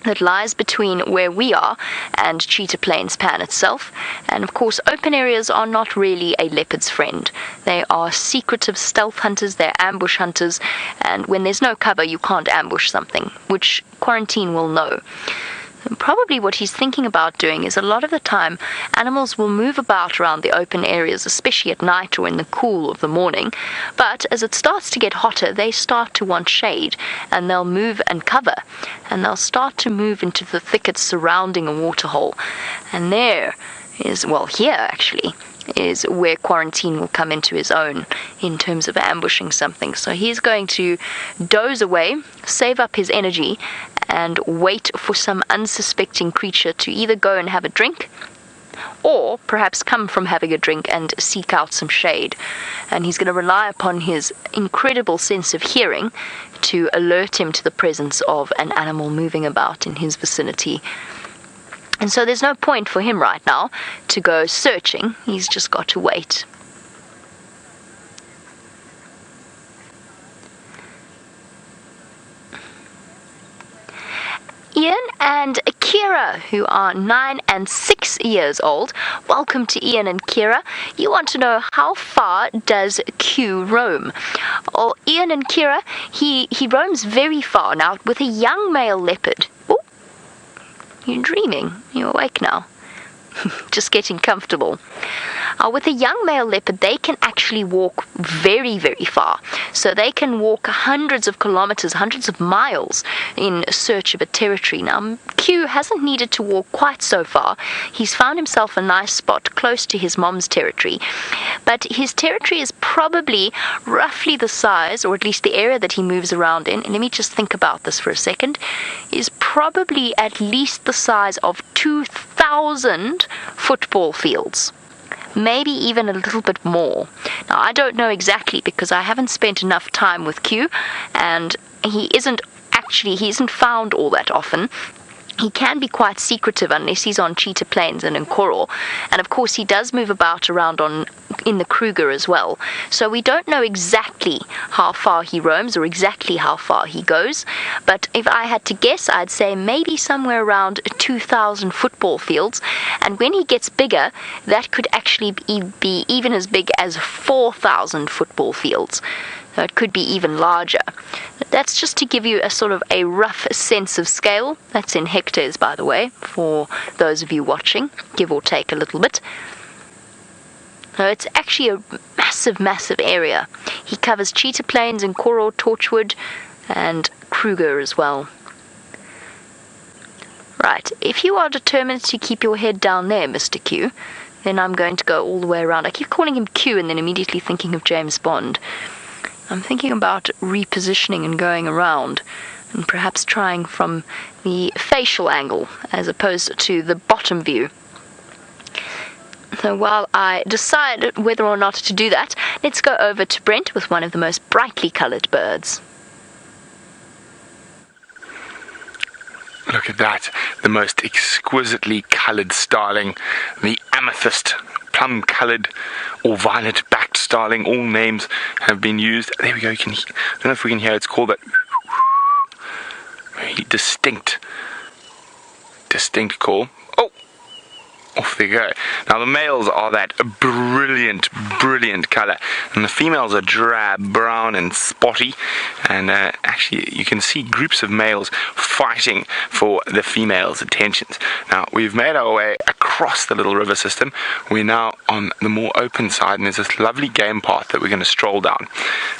that lies between where we are and Cheetah Plains Pan itself. And of course, open areas are not really a leopard's friend. They are secretive stealth hunters, they're ambush hunters, and when there's no cover, you can't ambush something, which Quarantine will know. And probably what he's thinking about doing is a lot of the time animals will move about around the open areas, especially at night or in the cool of the morning, but as it starts to get hotter they start to want shade, and they'll move and cover, and they'll start to move into the thickets surrounding a waterhole. And there is, well, here actually is where Quarantine will come into his own in terms of ambushing something. So he's going to doze away, save up his energy, and wait for some unsuspecting creature to either go and have a drink, or perhaps come from having a drink and seek out some shade. And he's going to rely upon his incredible sense of hearing to alert him to the presence of an animal moving about in his vicinity. And so there's no point for him right now to go searching. He's just got to wait. Ian and Kira, who are 9 and 6 years old. Welcome to Ian and Kira. You want to know, how far does Q roam? Well, Ian and Kira, he roams very far now with a young male leopard. Oh, you're dreaming. You're awake now. Just getting comfortable. With a young male leopard, they can actually walk very, very far. So they can walk hundreds of kilometers, hundreds of miles in search of a territory. Now, Q hasn't needed to walk quite so far. He's found himself a nice spot close to his mom's territory. But his territory is probably roughly the size, or at least the area that he moves around in, and let me just think about this for a second, is probably at least the size of 2,000 football fields. Maybe even a little bit more. Now, I don't know exactly because I haven't spent enough time with Q, and he isn't found all that often. he can be quite secretive unless he's on cheetah plains and in coral. And of course he does move about around in the Kruger as well. So we don't know exactly how far he roams or exactly how far he goes. But if I had to guess, I'd say maybe somewhere around 2,000 football fields. And when he gets bigger, that could actually be even as big as 4,000 football fields. So it could be even larger. That's just to give you a sort of a rough sense of scale. That's in hectares, by the way, for those of you watching, give or take a little bit. So it's actually a massive, massive area. He covers cheetah plains and coral, torchwood, and Kruger as well. Right, if you are determined to keep your head down there, Mr. Q, then I'm going to go all the way around. I keep calling him Q and then immediately thinking of James Bond. I'm thinking about repositioning and going around and perhaps trying from the facial angle as opposed to the bottom view. So while I decide whether or not to do that, let's go over to Brent with one of the most brightly coloured birds. Look at that, the most exquisitely coloured starling, the amethyst, plum-coloured or violet-backed starling. All names have been used. There we go. I don't know if we can hear. It's called that very distinct call. Oh, off they go. Now the males are that brilliant colour, and the females are drab, brown and spotty, and actually you can see groups of males fighting for the females' attentions. Now we've made our way across the little river system. We're now on the more open side, and there's this lovely game path that we're going to stroll down.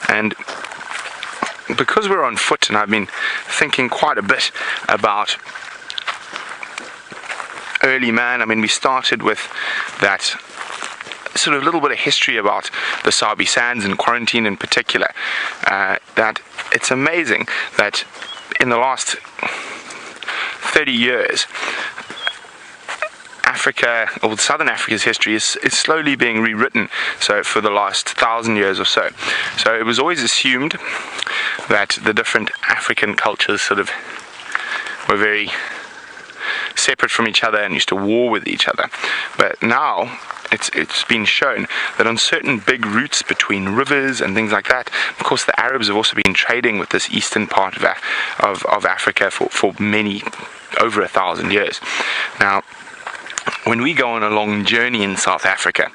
And because we're on foot, and I've been thinking quite a bit about early man, I mean, we started with that sort of little bit of history about the Sabi Sands and quarantine in particular, that it's amazing that in the last 30 years Africa, or Southern Africa's history is slowly being rewritten, so for the last 1,000 years or so. So it was always assumed that the different African cultures sort of were very separate from each other and used to war with each other. But now it's been shown that on certain big routes between rivers and things like that, of course the Arabs have also been trading with this eastern part of Africa for many, over 1,000 years. Now when we go on a long journey in South Africa,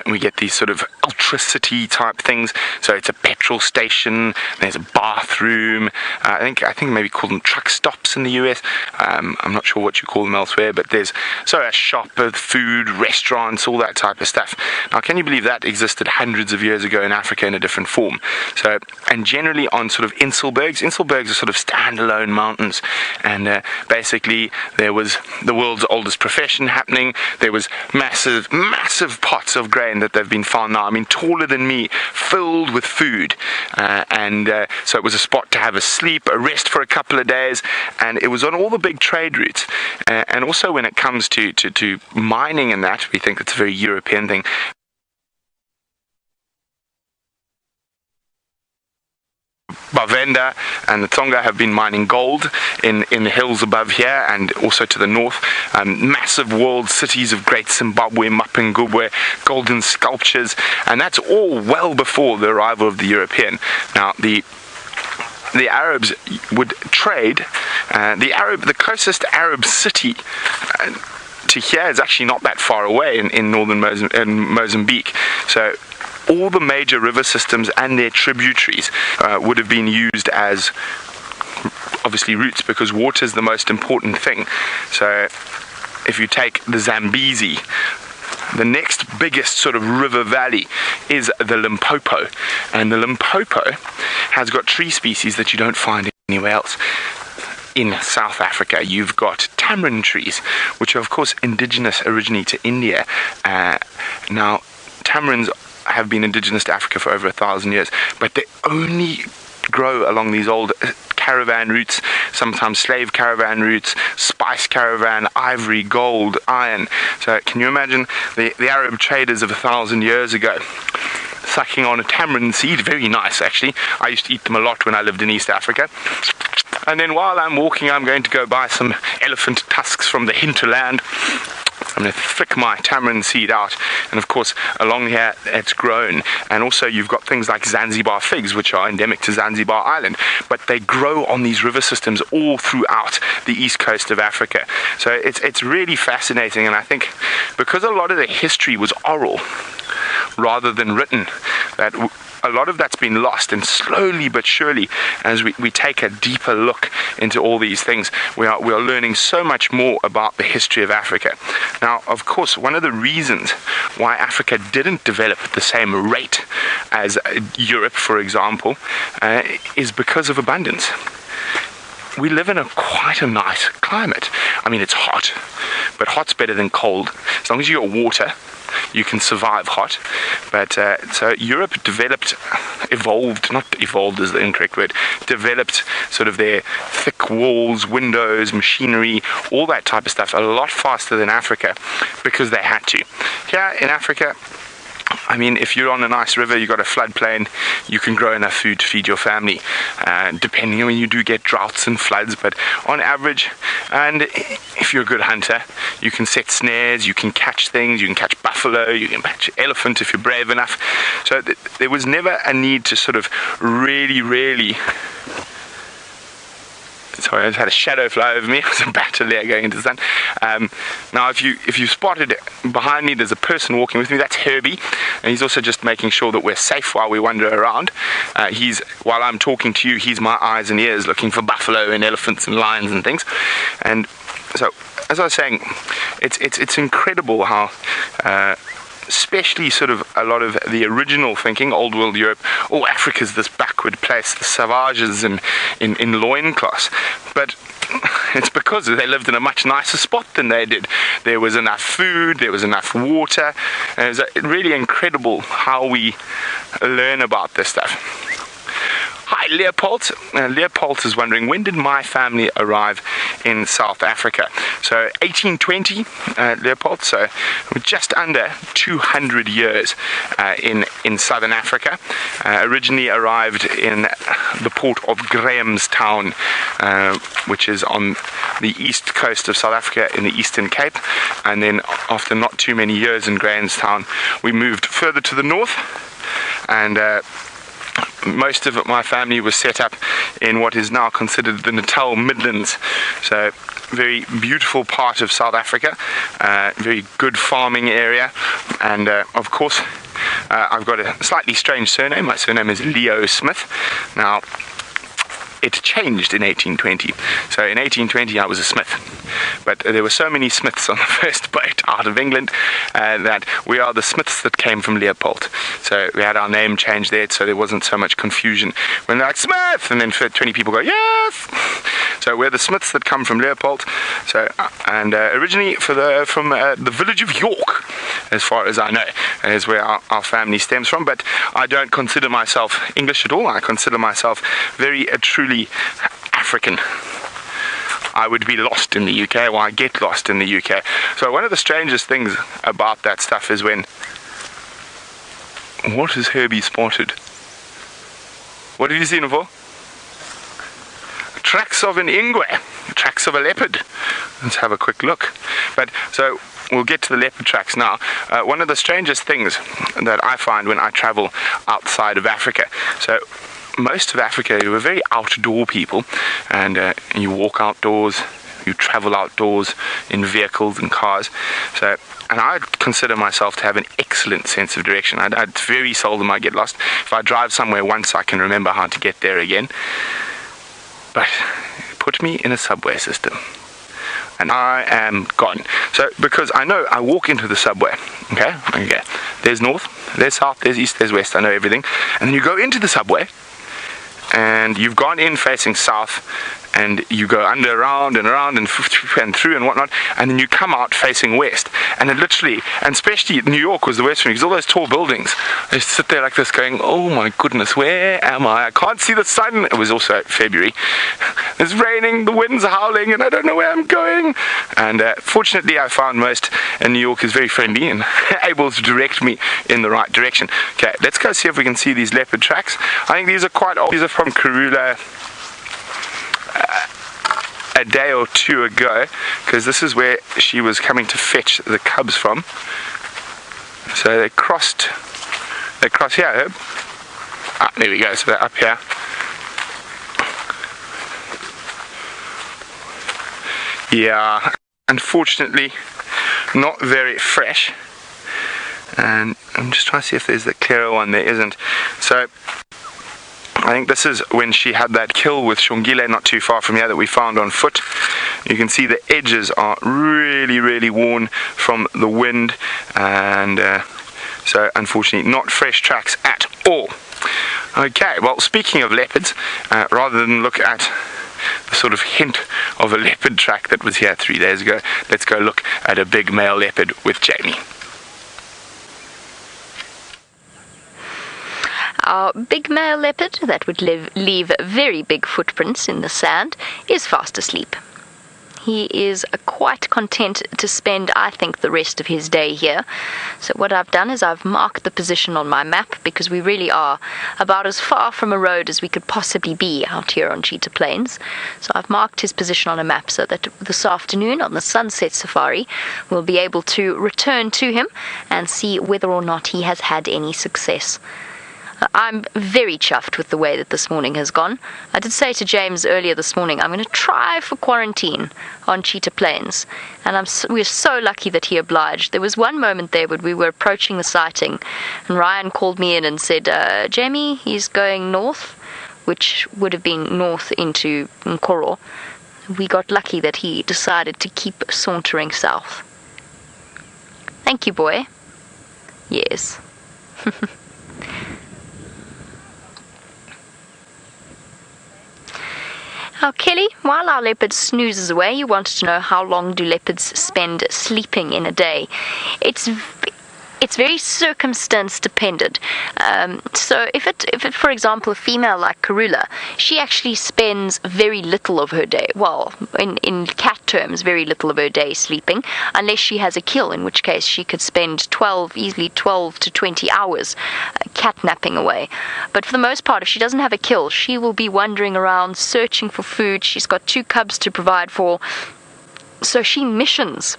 we get these sort of ultra-city type things. So it's a petrol station, there's a bathroom, I think maybe call them truck stops in the US. I'm not sure what you call them elsewhere, but there's a shop, food, restaurants, all that type of stuff. Now, can you believe that existed hundreds of years ago in Africa in a different form? So, and generally on sort of Inselbergs are sort of standalone mountains, and basically there was the world's oldest profession happening. There was massive pots of grain that they've been found now, I mean taller than me, filled with food, and so it was a spot to have a sleep, a rest for a couple of days, and it was on all the big trade routes. And also when it comes to mining and that, we think it's a very European thing. Bavenda and the Tonga have been mining gold in the hills above here and also to the north. Massive walled cities of Great Zimbabwe, Mapungubwe, golden sculptures, and that's all well before the arrival of the European. Now the Arabs would trade. The closest Arab city to here is actually not that far away in northern Mozambique. So all the major river systems and their tributaries would have been used as obviously routes, because water is the most important thing. So if you take the Zambezi, the next biggest sort of river valley is the Limpopo, and the Limpopo has got tree species that you don't find anywhere else. In South Africa, you've got tamarind trees, which are of course indigenous originally to India. Now, tamarinds have been indigenous to Africa for over 1,000 years, but they only grow along these old caravan routes, sometimes slave caravan routes, spice caravan, ivory, gold, iron. So can you imagine the Arab traders of 1,000 years ago sucking on a tamarind seed? Very nice, actually. I used to eat them a lot when I lived in East Africa. And then while I'm walking, I'm going to go buy some elephant tusks from the hinterland. I'm going to flick my tamarind seed out, and of course along here it's grown. And also you've got things like Zanzibar figs, which are endemic to Zanzibar Island, but they grow on these river systems all throughout the east coast of Africa. So it's really fascinating, and I think because a lot of the history was oral rather than written, that a lot of that's been lost, and slowly but surely, as we take a deeper look into all these things, we are learning so much more about the history of Africa. Now, of course, one of the reasons why Africa didn't develop at the same rate as Europe, for example, is because of abundance. We live in quite a nice climate. I mean, it's hot, but hot's better than cold. As long as you got water, you can survive hot. But so Europe evolved, not evolved is the incorrect word, developed sort of their thick walls, windows, machinery, all that type of stuff a lot faster than Africa, because they had to. Here in Africa, I mean, if you're on a nice river, you've got a floodplain, you can grow enough food to feed your family, depending on when you do get droughts and floods. But on average, and if you're a good hunter, you can set snares, you can catch things, you can catch buffalo, you can catch elephant if you're brave enough. So there was never a need to sort of really... Sorry, I just had a shadow fly over me. It was a Bateleur going into the sun. Now, if you spotted behind me, there's a person walking with me. That's Herbie, and he's also just making sure that we're safe while we wander around. While I'm talking to you, he's my eyes and ears, looking for buffalo and elephants and lions and things. And so, as I was saying, it's incredible how. Especially sort of a lot of the original thinking, old world Europe, Africa's this backward place, the savages in loincloths. But it's because they lived in a much nicer spot than they did. There was enough food, there was enough water, and it was really incredible how we learn about this stuff. Hi, Leopard. Leopard is wondering, when did my family arrive in South Africa? So 1820, Leopard, so just under 200 years in southern Africa. Originally arrived in the port of Grahamstown, which is on the east coast of South Africa in the Eastern Cape. And then after not too many years in Grahamstown, we moved further to the north, and most of my family was set up in what is now considered the Natal Midlands. So very beautiful part of South Africa, very good farming area, and of course I've got a slightly strange surname. My surname is Leo Smith. Now, it changed in 1820. So in 1820 I was a smith, but there were so many Smiths on the first boat out of England that we are the Smiths that came from Leopold. So we had our name changed there, so there wasn't so much confusion when they're like, Smith, and then 20 people go, yes. So we're the Smiths that come from Leopold. So and originally from the village of York, as far as I know, is where our family stems from. But I don't consider myself English at all. I consider myself very truly African. I would be lost in the UK, or I get lost in the UK. So one of the strangest things about that stuff is when... What has Herbie spotted? What have you seen it for? Tracks of an ingwe, tracks of a leopard. Let's have a quick look. But so we'll get to the leopard tracks now. One of the strangest things that I find when I travel outside of Africa, so most of Africa, we're very outdoor people, and you walk outdoors, you travel outdoors in vehicles and cars. So, and I consider myself to have an excellent sense of direction. It's very seldom I get lost. If I drive somewhere once, I can remember how to get there again. But put me in a subway system, and I am gone. So, because I know I walk into the subway, okay, there's north, there's south, there's east, there's west, I know everything. And then you go into the subway, and you've gone in facing south, and you go around and through and whatnot, and then you come out facing west, and it literally, and especially New York was the worst for me, because all those tall buildings, I just sit there like this going, oh my goodness, where am I can't see the sun. It was also February, it's raining, the wind's howling, and I don't know where I'm going. And fortunately I found most in New York is very friendly and able to direct me in the right direction. Okay, let's go see if we can see these leopard tracks. I think these are quite old. These are from Karula. a day or two ago, because this is where she was coming to fetch the cubs from. So they cross here, Herb. Ah, there we go, so they're up here. Yeah, unfortunately not very fresh. And I'm just trying to see if there's the clearer one. There isn't. So I think this is when she had that kill with Shongile not too far from here that we found on foot. You can see the edges are really worn from the wind, and so unfortunately not fresh tracks at all. Okay, well, speaking of leopards, rather than look at the sort of hint of a leopard track that was here 3 days ago, let's go look at a big male leopard with Jamie. Our big male leopard that would leave very big footprints in the sand is fast asleep. He is quite content to spend, I think, the rest of his day here. So what I've done is I've marked the position on my map, because we really are about as far from a road as we could possibly be out here on Cheetah Plains. So I've marked his position on a map so that this afternoon on the sunset safari we'll be able to return to him and see whether or not he has had any success. I'm very chuffed with the way that this morning has gone. I did say to James earlier this morning, I'm going to try for quarantine on Cheetah Plains, and we're so lucky that he obliged. There was one moment there when we were approaching the sighting, and Ryan called me in and said, Jamie, he's going north, which would have been north into Nkoro. We got lucky that he decided to keep sauntering south. Thank you, boy. Yes. Now, Kelly, while our leopard snoozes away, you wanted to know how long do leopards spend sleeping in a day. It's very circumstance dependent. So if it, for example, a female like Karula, she actually spends very little of her day, well, in cat terms, very little of her day sleeping, unless she has a kill, in which case she could spend easily 12 to 20 hours catnapping away. But for the most part, if she doesn't have a kill, she will be wandering around searching for food. She's got 2 cubs to provide for. So she missions.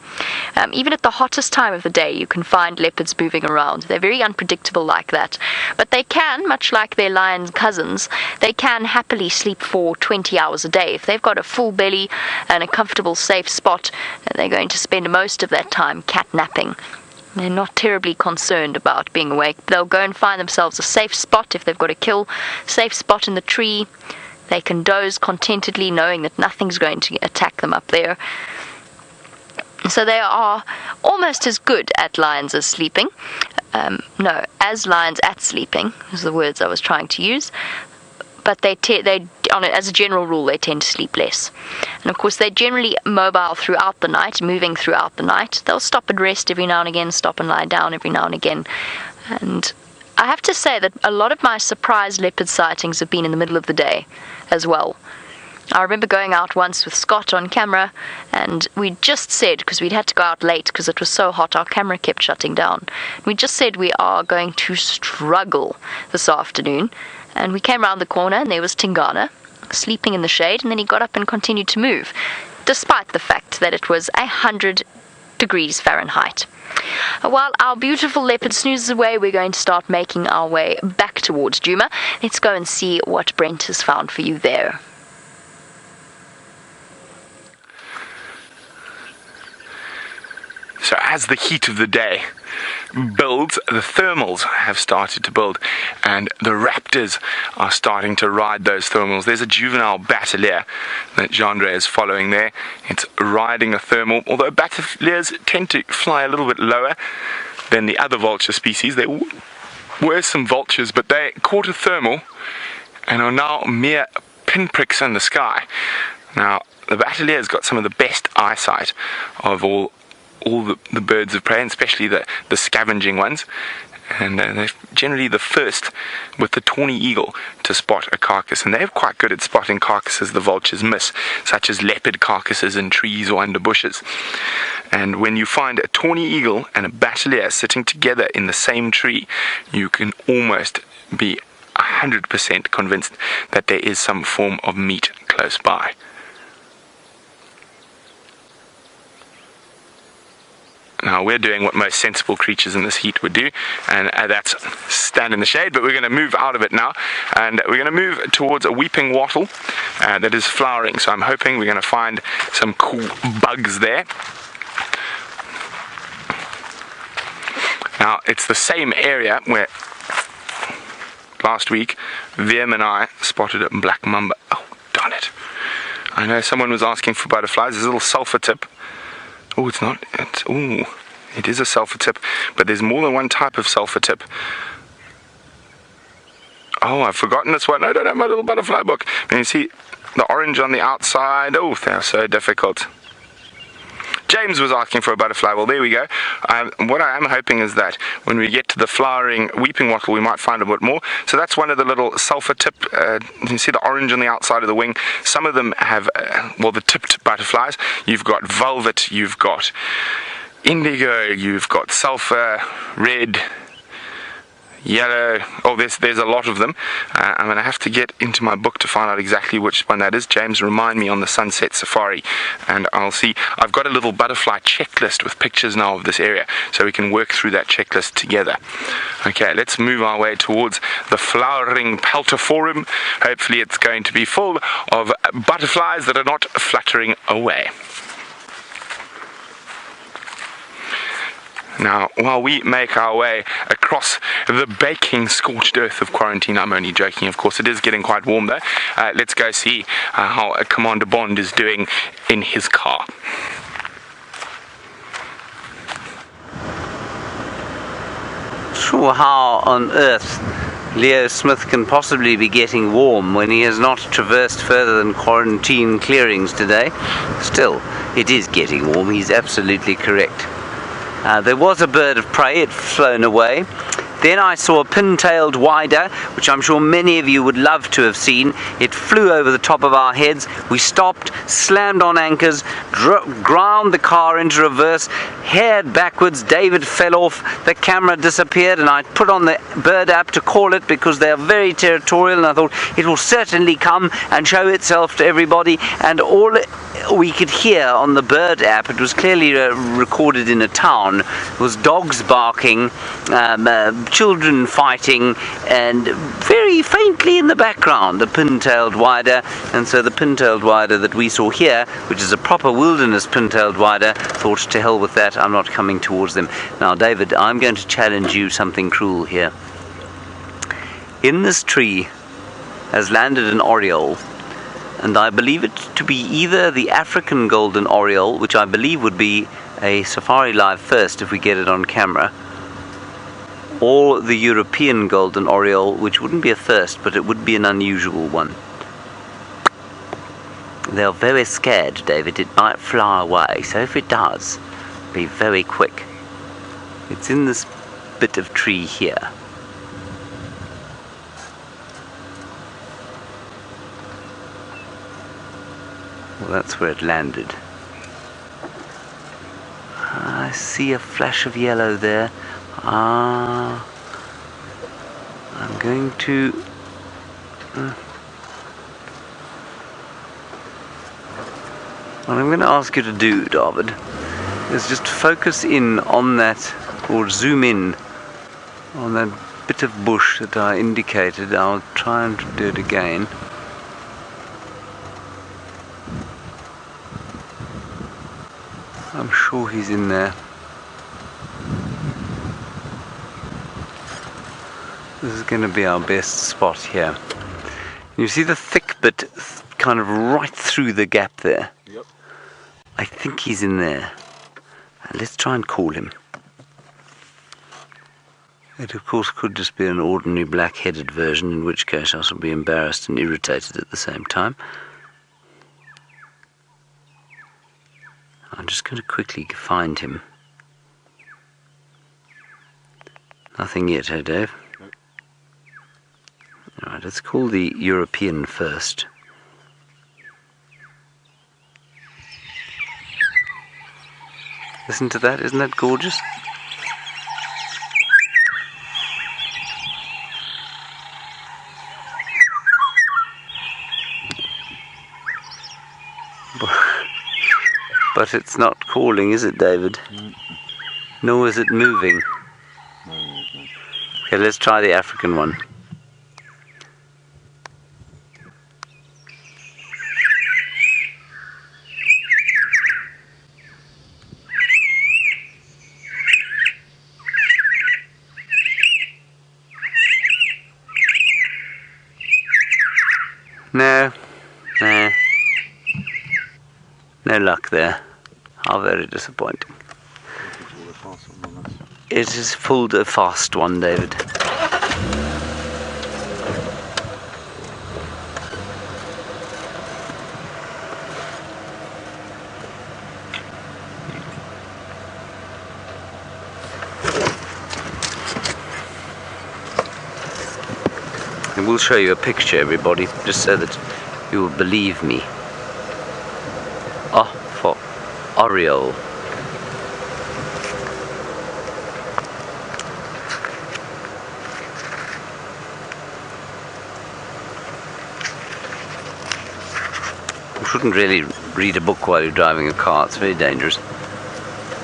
Even at the hottest time of the day, you can find leopards moving around. They're very unpredictable like that. But they can, much like their lion cousins, they can happily sleep for 20 hours a day. If they've got a full belly and a comfortable, safe spot, they're going to spend most of that time catnapping. They're not terribly concerned about being awake. They'll go and find themselves a safe spot if they've got a kill, safe spot in the tree. They can doze contentedly knowing that nothing's going to attack them up there. So they are almost as good at lions as sleeping. As lions at sleeping, is the words I was trying to use. But as a general rule, they tend to sleep less. And of course, they're generally mobile throughout the night, moving throughout the night. They'll stop and rest every now and again, stop and lie down every now and again. And I have to say that a lot of my surprise leopard sightings have been in the middle of the day as well. I remember going out once with Scott on camera, and we just said, because we'd had to go out late because it was so hot, our camera kept shutting down. We just said we are going to struggle this afternoon, and we came around the corner and there was Tingana sleeping in the shade, and then he got up and continued to move, despite the fact that it was 100 degrees Fahrenheit. While our beautiful leopard snoozes away, we're going to start making our way back towards Djuma. Let's go and see what Brent has found for you there. So as the heat of the day builds, the thermals have started to build, and the raptors are starting to ride those thermals. There's a juvenile Bateleur that Jandre is following there. It's riding a thermal, although Bateleurs tend to fly a little bit lower than the other vulture species. There were some vultures, but they caught a thermal and are now mere pinpricks in the sky. Now, the Bateleur's got some of the best eyesight of all the birds of prey, and especially the scavenging ones, and they're generally the first with the tawny eagle to spot a carcass, and they're quite good at spotting carcasses the vultures miss, such as leopard carcasses in trees or under bushes. And when you find a tawny eagle and a Bateleur sitting together in the same tree, you can almost be 100% convinced that there is some form of meat close by. Now we're doing what most sensible creatures in this heat would do, and that's stand in the shade, but we're going to move out of it now, and we're going to move towards a weeping wattle that is flowering. So I'm hoping we're going to find some cool bugs there. Now it's the same area where last week VM and I spotted a black mamba. Oh darn it. I know someone was asking for butterflies. There's a little sulfur tip. Oh, it's not. It is a sulfur tip, but there's more than one type of sulfur tip. Oh, I've forgotten this one. I don't have my little butterfly book. And you see the orange on the outside. Oh, they're so difficult. James was asking for a butterfly. Well, there we go. What I am hoping is that when we get to the flowering weeping wattle, we might find a bit more. So that's one of the little sulfur tip. You see the orange on the outside of the wing. Some of them have, the tipped butterflies. You've got velvet, you've got indigo, you've got sulfur, red, yellow. Oh, there's a lot of them. I'm going to have to get into my book to find out exactly which one that is. James, remind me on the sunset safari, and I'll see. I've got a little butterfly checklist with pictures now of this area, so we can work through that checklist together. Okay, let's move our way towards the flowering peltiforum. Hopefully it's going to be full of butterflies that are not fluttering away. Now, while we make our way across the baking scorched earth of quarantine, I'm only joking, of course, it is getting quite warm though. Let's go see how Commander Bond is doing in his car. Sure, how on earth Leo Smith can possibly be getting warm when he has not traversed further than quarantine clearings today. Still, it is getting warm, he's absolutely correct. There was a bird of prey, it flown away. Then I saw a pin-tailed wider, which I'm sure many of you would love to have seen. It flew over the top of our heads. We stopped, slammed on anchors, ground the car into reverse, headed backwards. David fell off, the camera disappeared, and I put on the bird app to call it because they are very territorial, and I thought it will certainly come and show itself to everybody. And all we could hear on the bird app, it was clearly recorded in a town, was dogs barking, children fighting, and very faintly in the background a pin-tailed wider. And so the pin-tailed wider that we saw here, which is a proper wilderness pin-tailed wider, thought, to hell with that, I'm not coming towards them. Now David, I'm going to challenge you something cruel here. In this tree has landed an oriole, and I believe it to be either the African golden oriole, which I believe would be a Safari Live first if we get it on camera, or the European golden oriole, which wouldn't be a first, but it would be an unusual one. They're very scared, David. It might fly away, so if it does, be very quick. It's in this bit of tree here. Well, that's where it landed. I see a flash of yellow there. I'm going to what I'm going to ask you to do, David, is just focus in on that, or zoom in on that bit of bush that I indicated. I'll try and do it again. I'm sure he's in there. This is going to be our best spot here. You see the thick bit kind of right through the gap there? Yep. I think he's in there. Let's try and call him. It of course could just be an ordinary black-headed version, in which case I shall be embarrassed and irritated at the same time. I'm just going to quickly find him. Nothing yet, eh, Dave? Nope. Alright, let's call the European first. Listen to that, isn't that gorgeous? But it's not calling, is it, David? nor is it moving. Okay, let's try the African one. No, no luck there. How very disappointing. It has pulled a fast one, David. I will show you a picture, everybody, just so that you will believe me. Oh, for Oriole. You shouldn't really read a book while you're driving a car, it's very dangerous.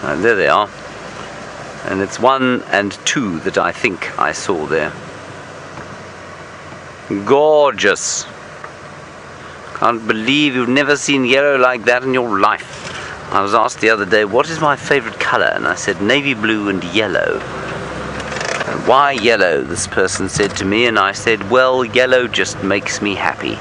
There they are. And it's 1 and 2 that I think I saw there. Gorgeous. Can't believe you've never seen yellow like that in your life. I was asked the other day, what is my favorite color? And I said, navy blue and yellow. Why yellow? This person said to me, and I said, well, yellow just makes me happy.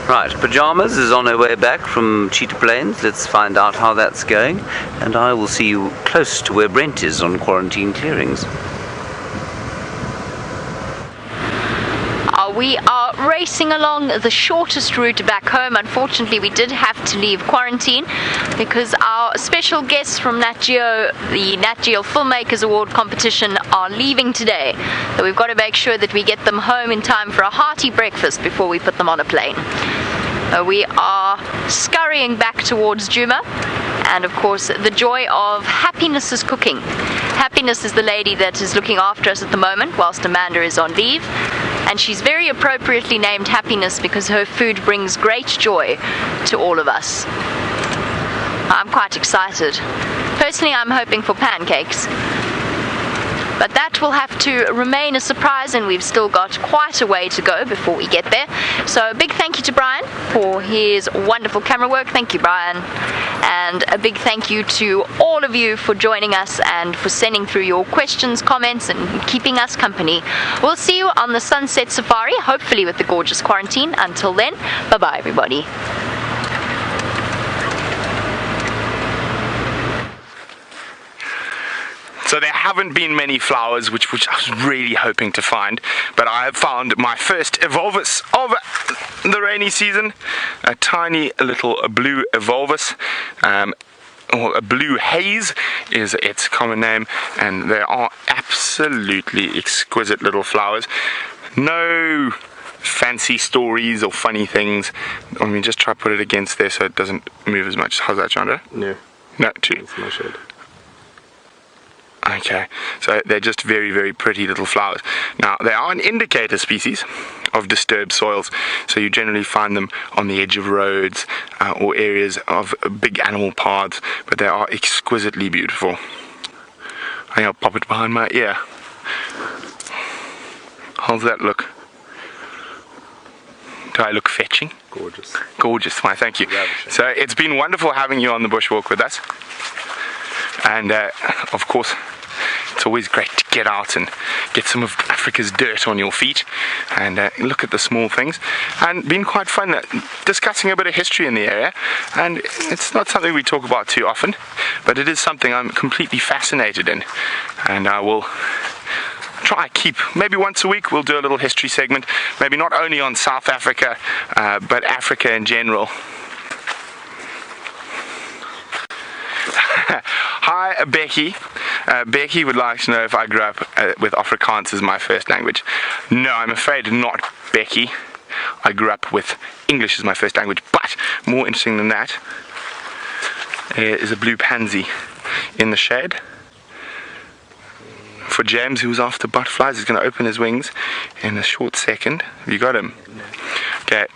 Right, Pajamas is on her way back from Cheetah Plains. Let's find out how that's going, and I will see you close to where Brent is on quarantine clearings. We are racing along the shortest route back home. Unfortunately, we did have to leave quarantine because our special guests from Nat.Geo, the Nat.Geo Filmmakers Award competition, are leaving today. So we've got to make sure that we get them home in time for a hearty breakfast before we put them on a plane. We are scurrying back towards Djuma, and of course the joy of Happiness is cooking. Happiness is the lady that is looking after us at the moment whilst Amanda is on leave, and she's very appropriately named Happiness because her food brings great joy to all of us. I'm quite excited. Personally, I'm hoping for pancakes, but that will have to remain a surprise, and we've still got quite a way to go before we get there. So a big thank you to Brian for his wonderful camera work. Thank you, Brian. And a big thank you to all of you for joining us and for sending through your questions, comments, and keeping us company. We'll see you on the Sunset Safari, hopefully with the gorgeous quarantine. Until then, bye-bye, everybody. So there haven't been many flowers, which I was really hoping to find, but I have found my first evolvus of the rainy season, a tiny little blue evolvus, or a blue haze is its common name, and they are absolutely exquisite little flowers. No fancy stories or funny things. I mean, just try to put it against there so it doesn't move as much. How's that, Chandra? No. No, too. It's my shade. Okay, so they're just very, very pretty little flowers. Now, they are an indicator species of disturbed soils, so you generally find them on the edge of roads or areas of big animal paths, but they are exquisitely beautiful. I think I'll pop it behind my ear. How's that look? Do I look fetching? Gorgeous. Gorgeous, why, thank you. Ravishing. So it's been wonderful having you on the bushwalk with us. And of course, it's always great to get out and get some of Africa's dirt on your feet and look at the small things. And been quite fun discussing a bit of history in the area. And it's not something we talk about too often, but it is something I'm completely fascinated in. And I will try keep, maybe once a week we'll do a little history segment, maybe not only on South Africa, but Africa in general. Hi, Becky. Becky would like to know if I grew up with Afrikaans as my first language. No, I'm afraid not, Becky. I grew up with English as my first language, but more interesting than that is a blue pansy in the shade. for James, who's after butterflies. He's going to open his wings in a short second. Have you got him? Okay,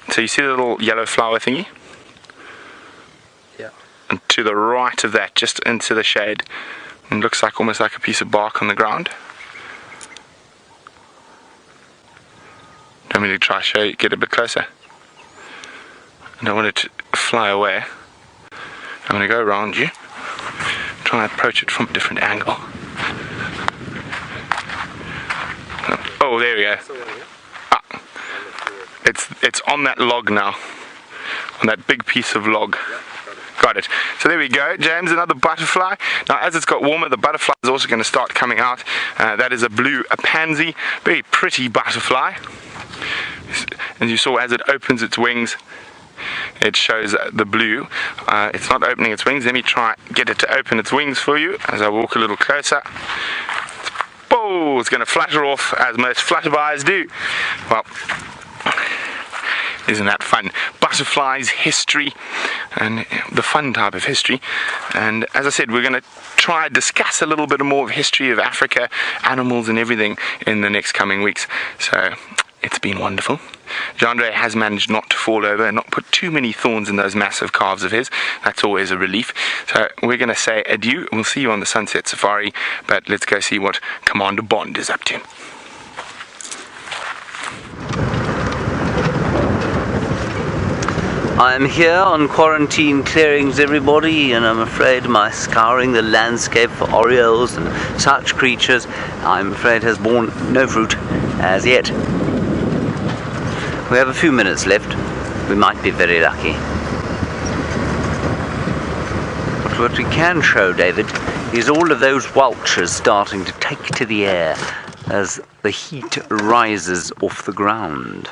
so you see the little yellow flower thingy? Yeah. And to the right of that, just into the shade, it looks like almost like a piece of bark on the ground. I'm going to try show you, get a bit closer. I don't want it to fly away. I'm going to go around you, try and approach it from a different angle. Oh, there we go. Ah, it's on that log now, on that big piece of log. Got it. So there we go, James, another butterfly. Now as it's got warmer, the butterfly is also going to start coming out. That is a pansy, very pretty butterfly. As you saw, as it opens its wings, it shows the blue. It's not opening its wings. Let me try get it to open its wings for you as I walk a little closer. Oh, it's going to flutter off as most flutterbys do. Well, isn't that fun? Butterflies, history, and the fun type of history. And as I said, we're going to try and discuss a little bit more of history of Africa, animals and everything in the next coming weeks. So it's been wonderful. Jandre has managed not to fall over and not put too many thorns in those massive calves of his. That's always a relief. So we're going to say adieu. We'll see you on the Sunset Safari, but let's go see what Commander Bond is up to. I'm here on quarantine clearings, everybody, and I'm afraid my scouring the landscape for orioles and such creatures, I'm afraid has borne no fruit as yet. We have a few minutes left. We might be very lucky. But what we can show, David, is all of those vultures starting to take to the air as the heat rises off the ground.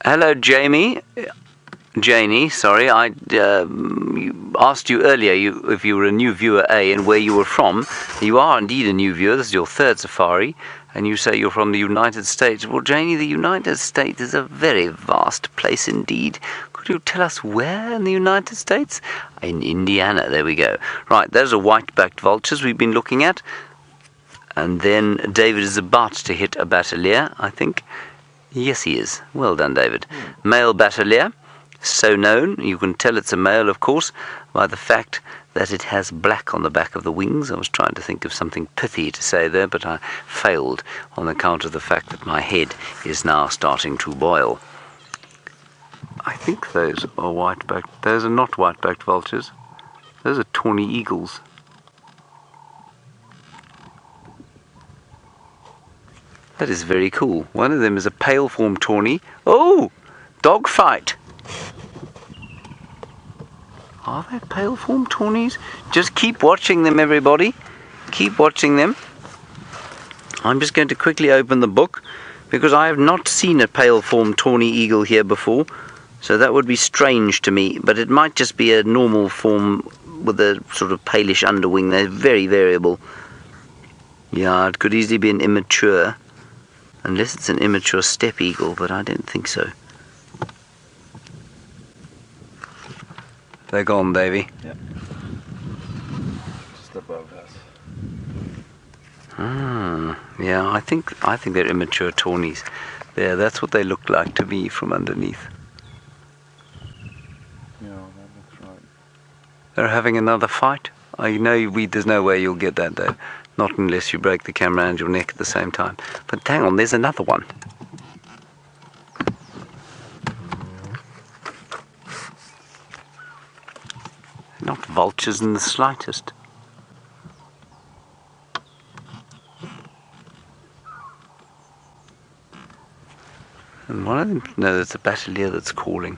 Hello, Janie, sorry, I asked you earlier if you were a new viewer, and where you were from. You are indeed a new viewer. This is your third safari, and you say you're from the United States. Well, Janie, the United States is a very vast place indeed. Could you tell us where in the United States? In Indiana, there we go. Right, those are white-backed vultures we've been looking at. And then David is about to hit a Bateleur, I think. Yes, he is. Well done, David. Male Bateleur, so known. You can tell it's a male, of course, by the fact that it has black on the back of the wings. I was trying to think of something pithy to say there, but I failed on account of the fact that my head is now starting to boil. I think those are white-backed. Those are not white-backed vultures. Those are tawny eagles. That is very cool. One of them is a pale form tawny. Oh! Dogfight! Are they pale form tawnies? Just keep watching them, everybody. Keep watching them. I'm just going to quickly open the book because I have not seen a pale form tawny eagle here before. So that would be strange to me. But it might just be a normal form with a sort of palish underwing. They're very variable. Yeah, it could easily be an immature. Unless it's an immature steppe eagle, but I don't think so. They're gone, Davy. Yep. Just above us. Yeah, I think they're immature tawnies. There, that's what they look like to me from underneath. Yeah, that looks right. They're having another fight. I know there's no way you'll get that though. Not unless you break the camera and your neck at the same time. But hang on, there's another one. Not vultures in the slightest. And one of them, no, it's a Bateleur that's calling.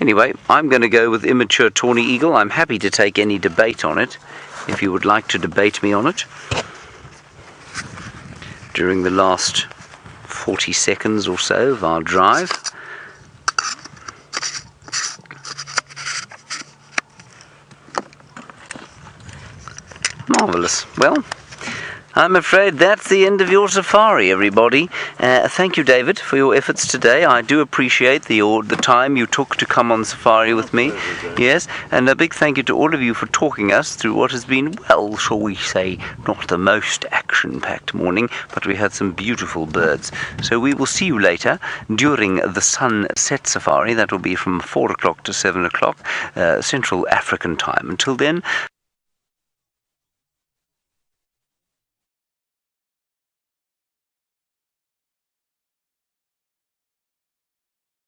Anyway, I'm going to go with immature tawny eagle. I'm happy to take any debate on it, if you would like to debate me on it. During the last 40 seconds or so of our drive. Marvellous. Well, I'm afraid that's the end of your safari, everybody. Thank you, David, for your efforts today. I do appreciate the time you took to come on safari with me. Yes, and a big thank you to all of you for talking us through what has been, well, shall we say, not the most action-packed morning, but we had some beautiful birds. So we will see you later during the sunset safari. That will be from 4 o'clock to 7 o'clock, Central African time. Until then,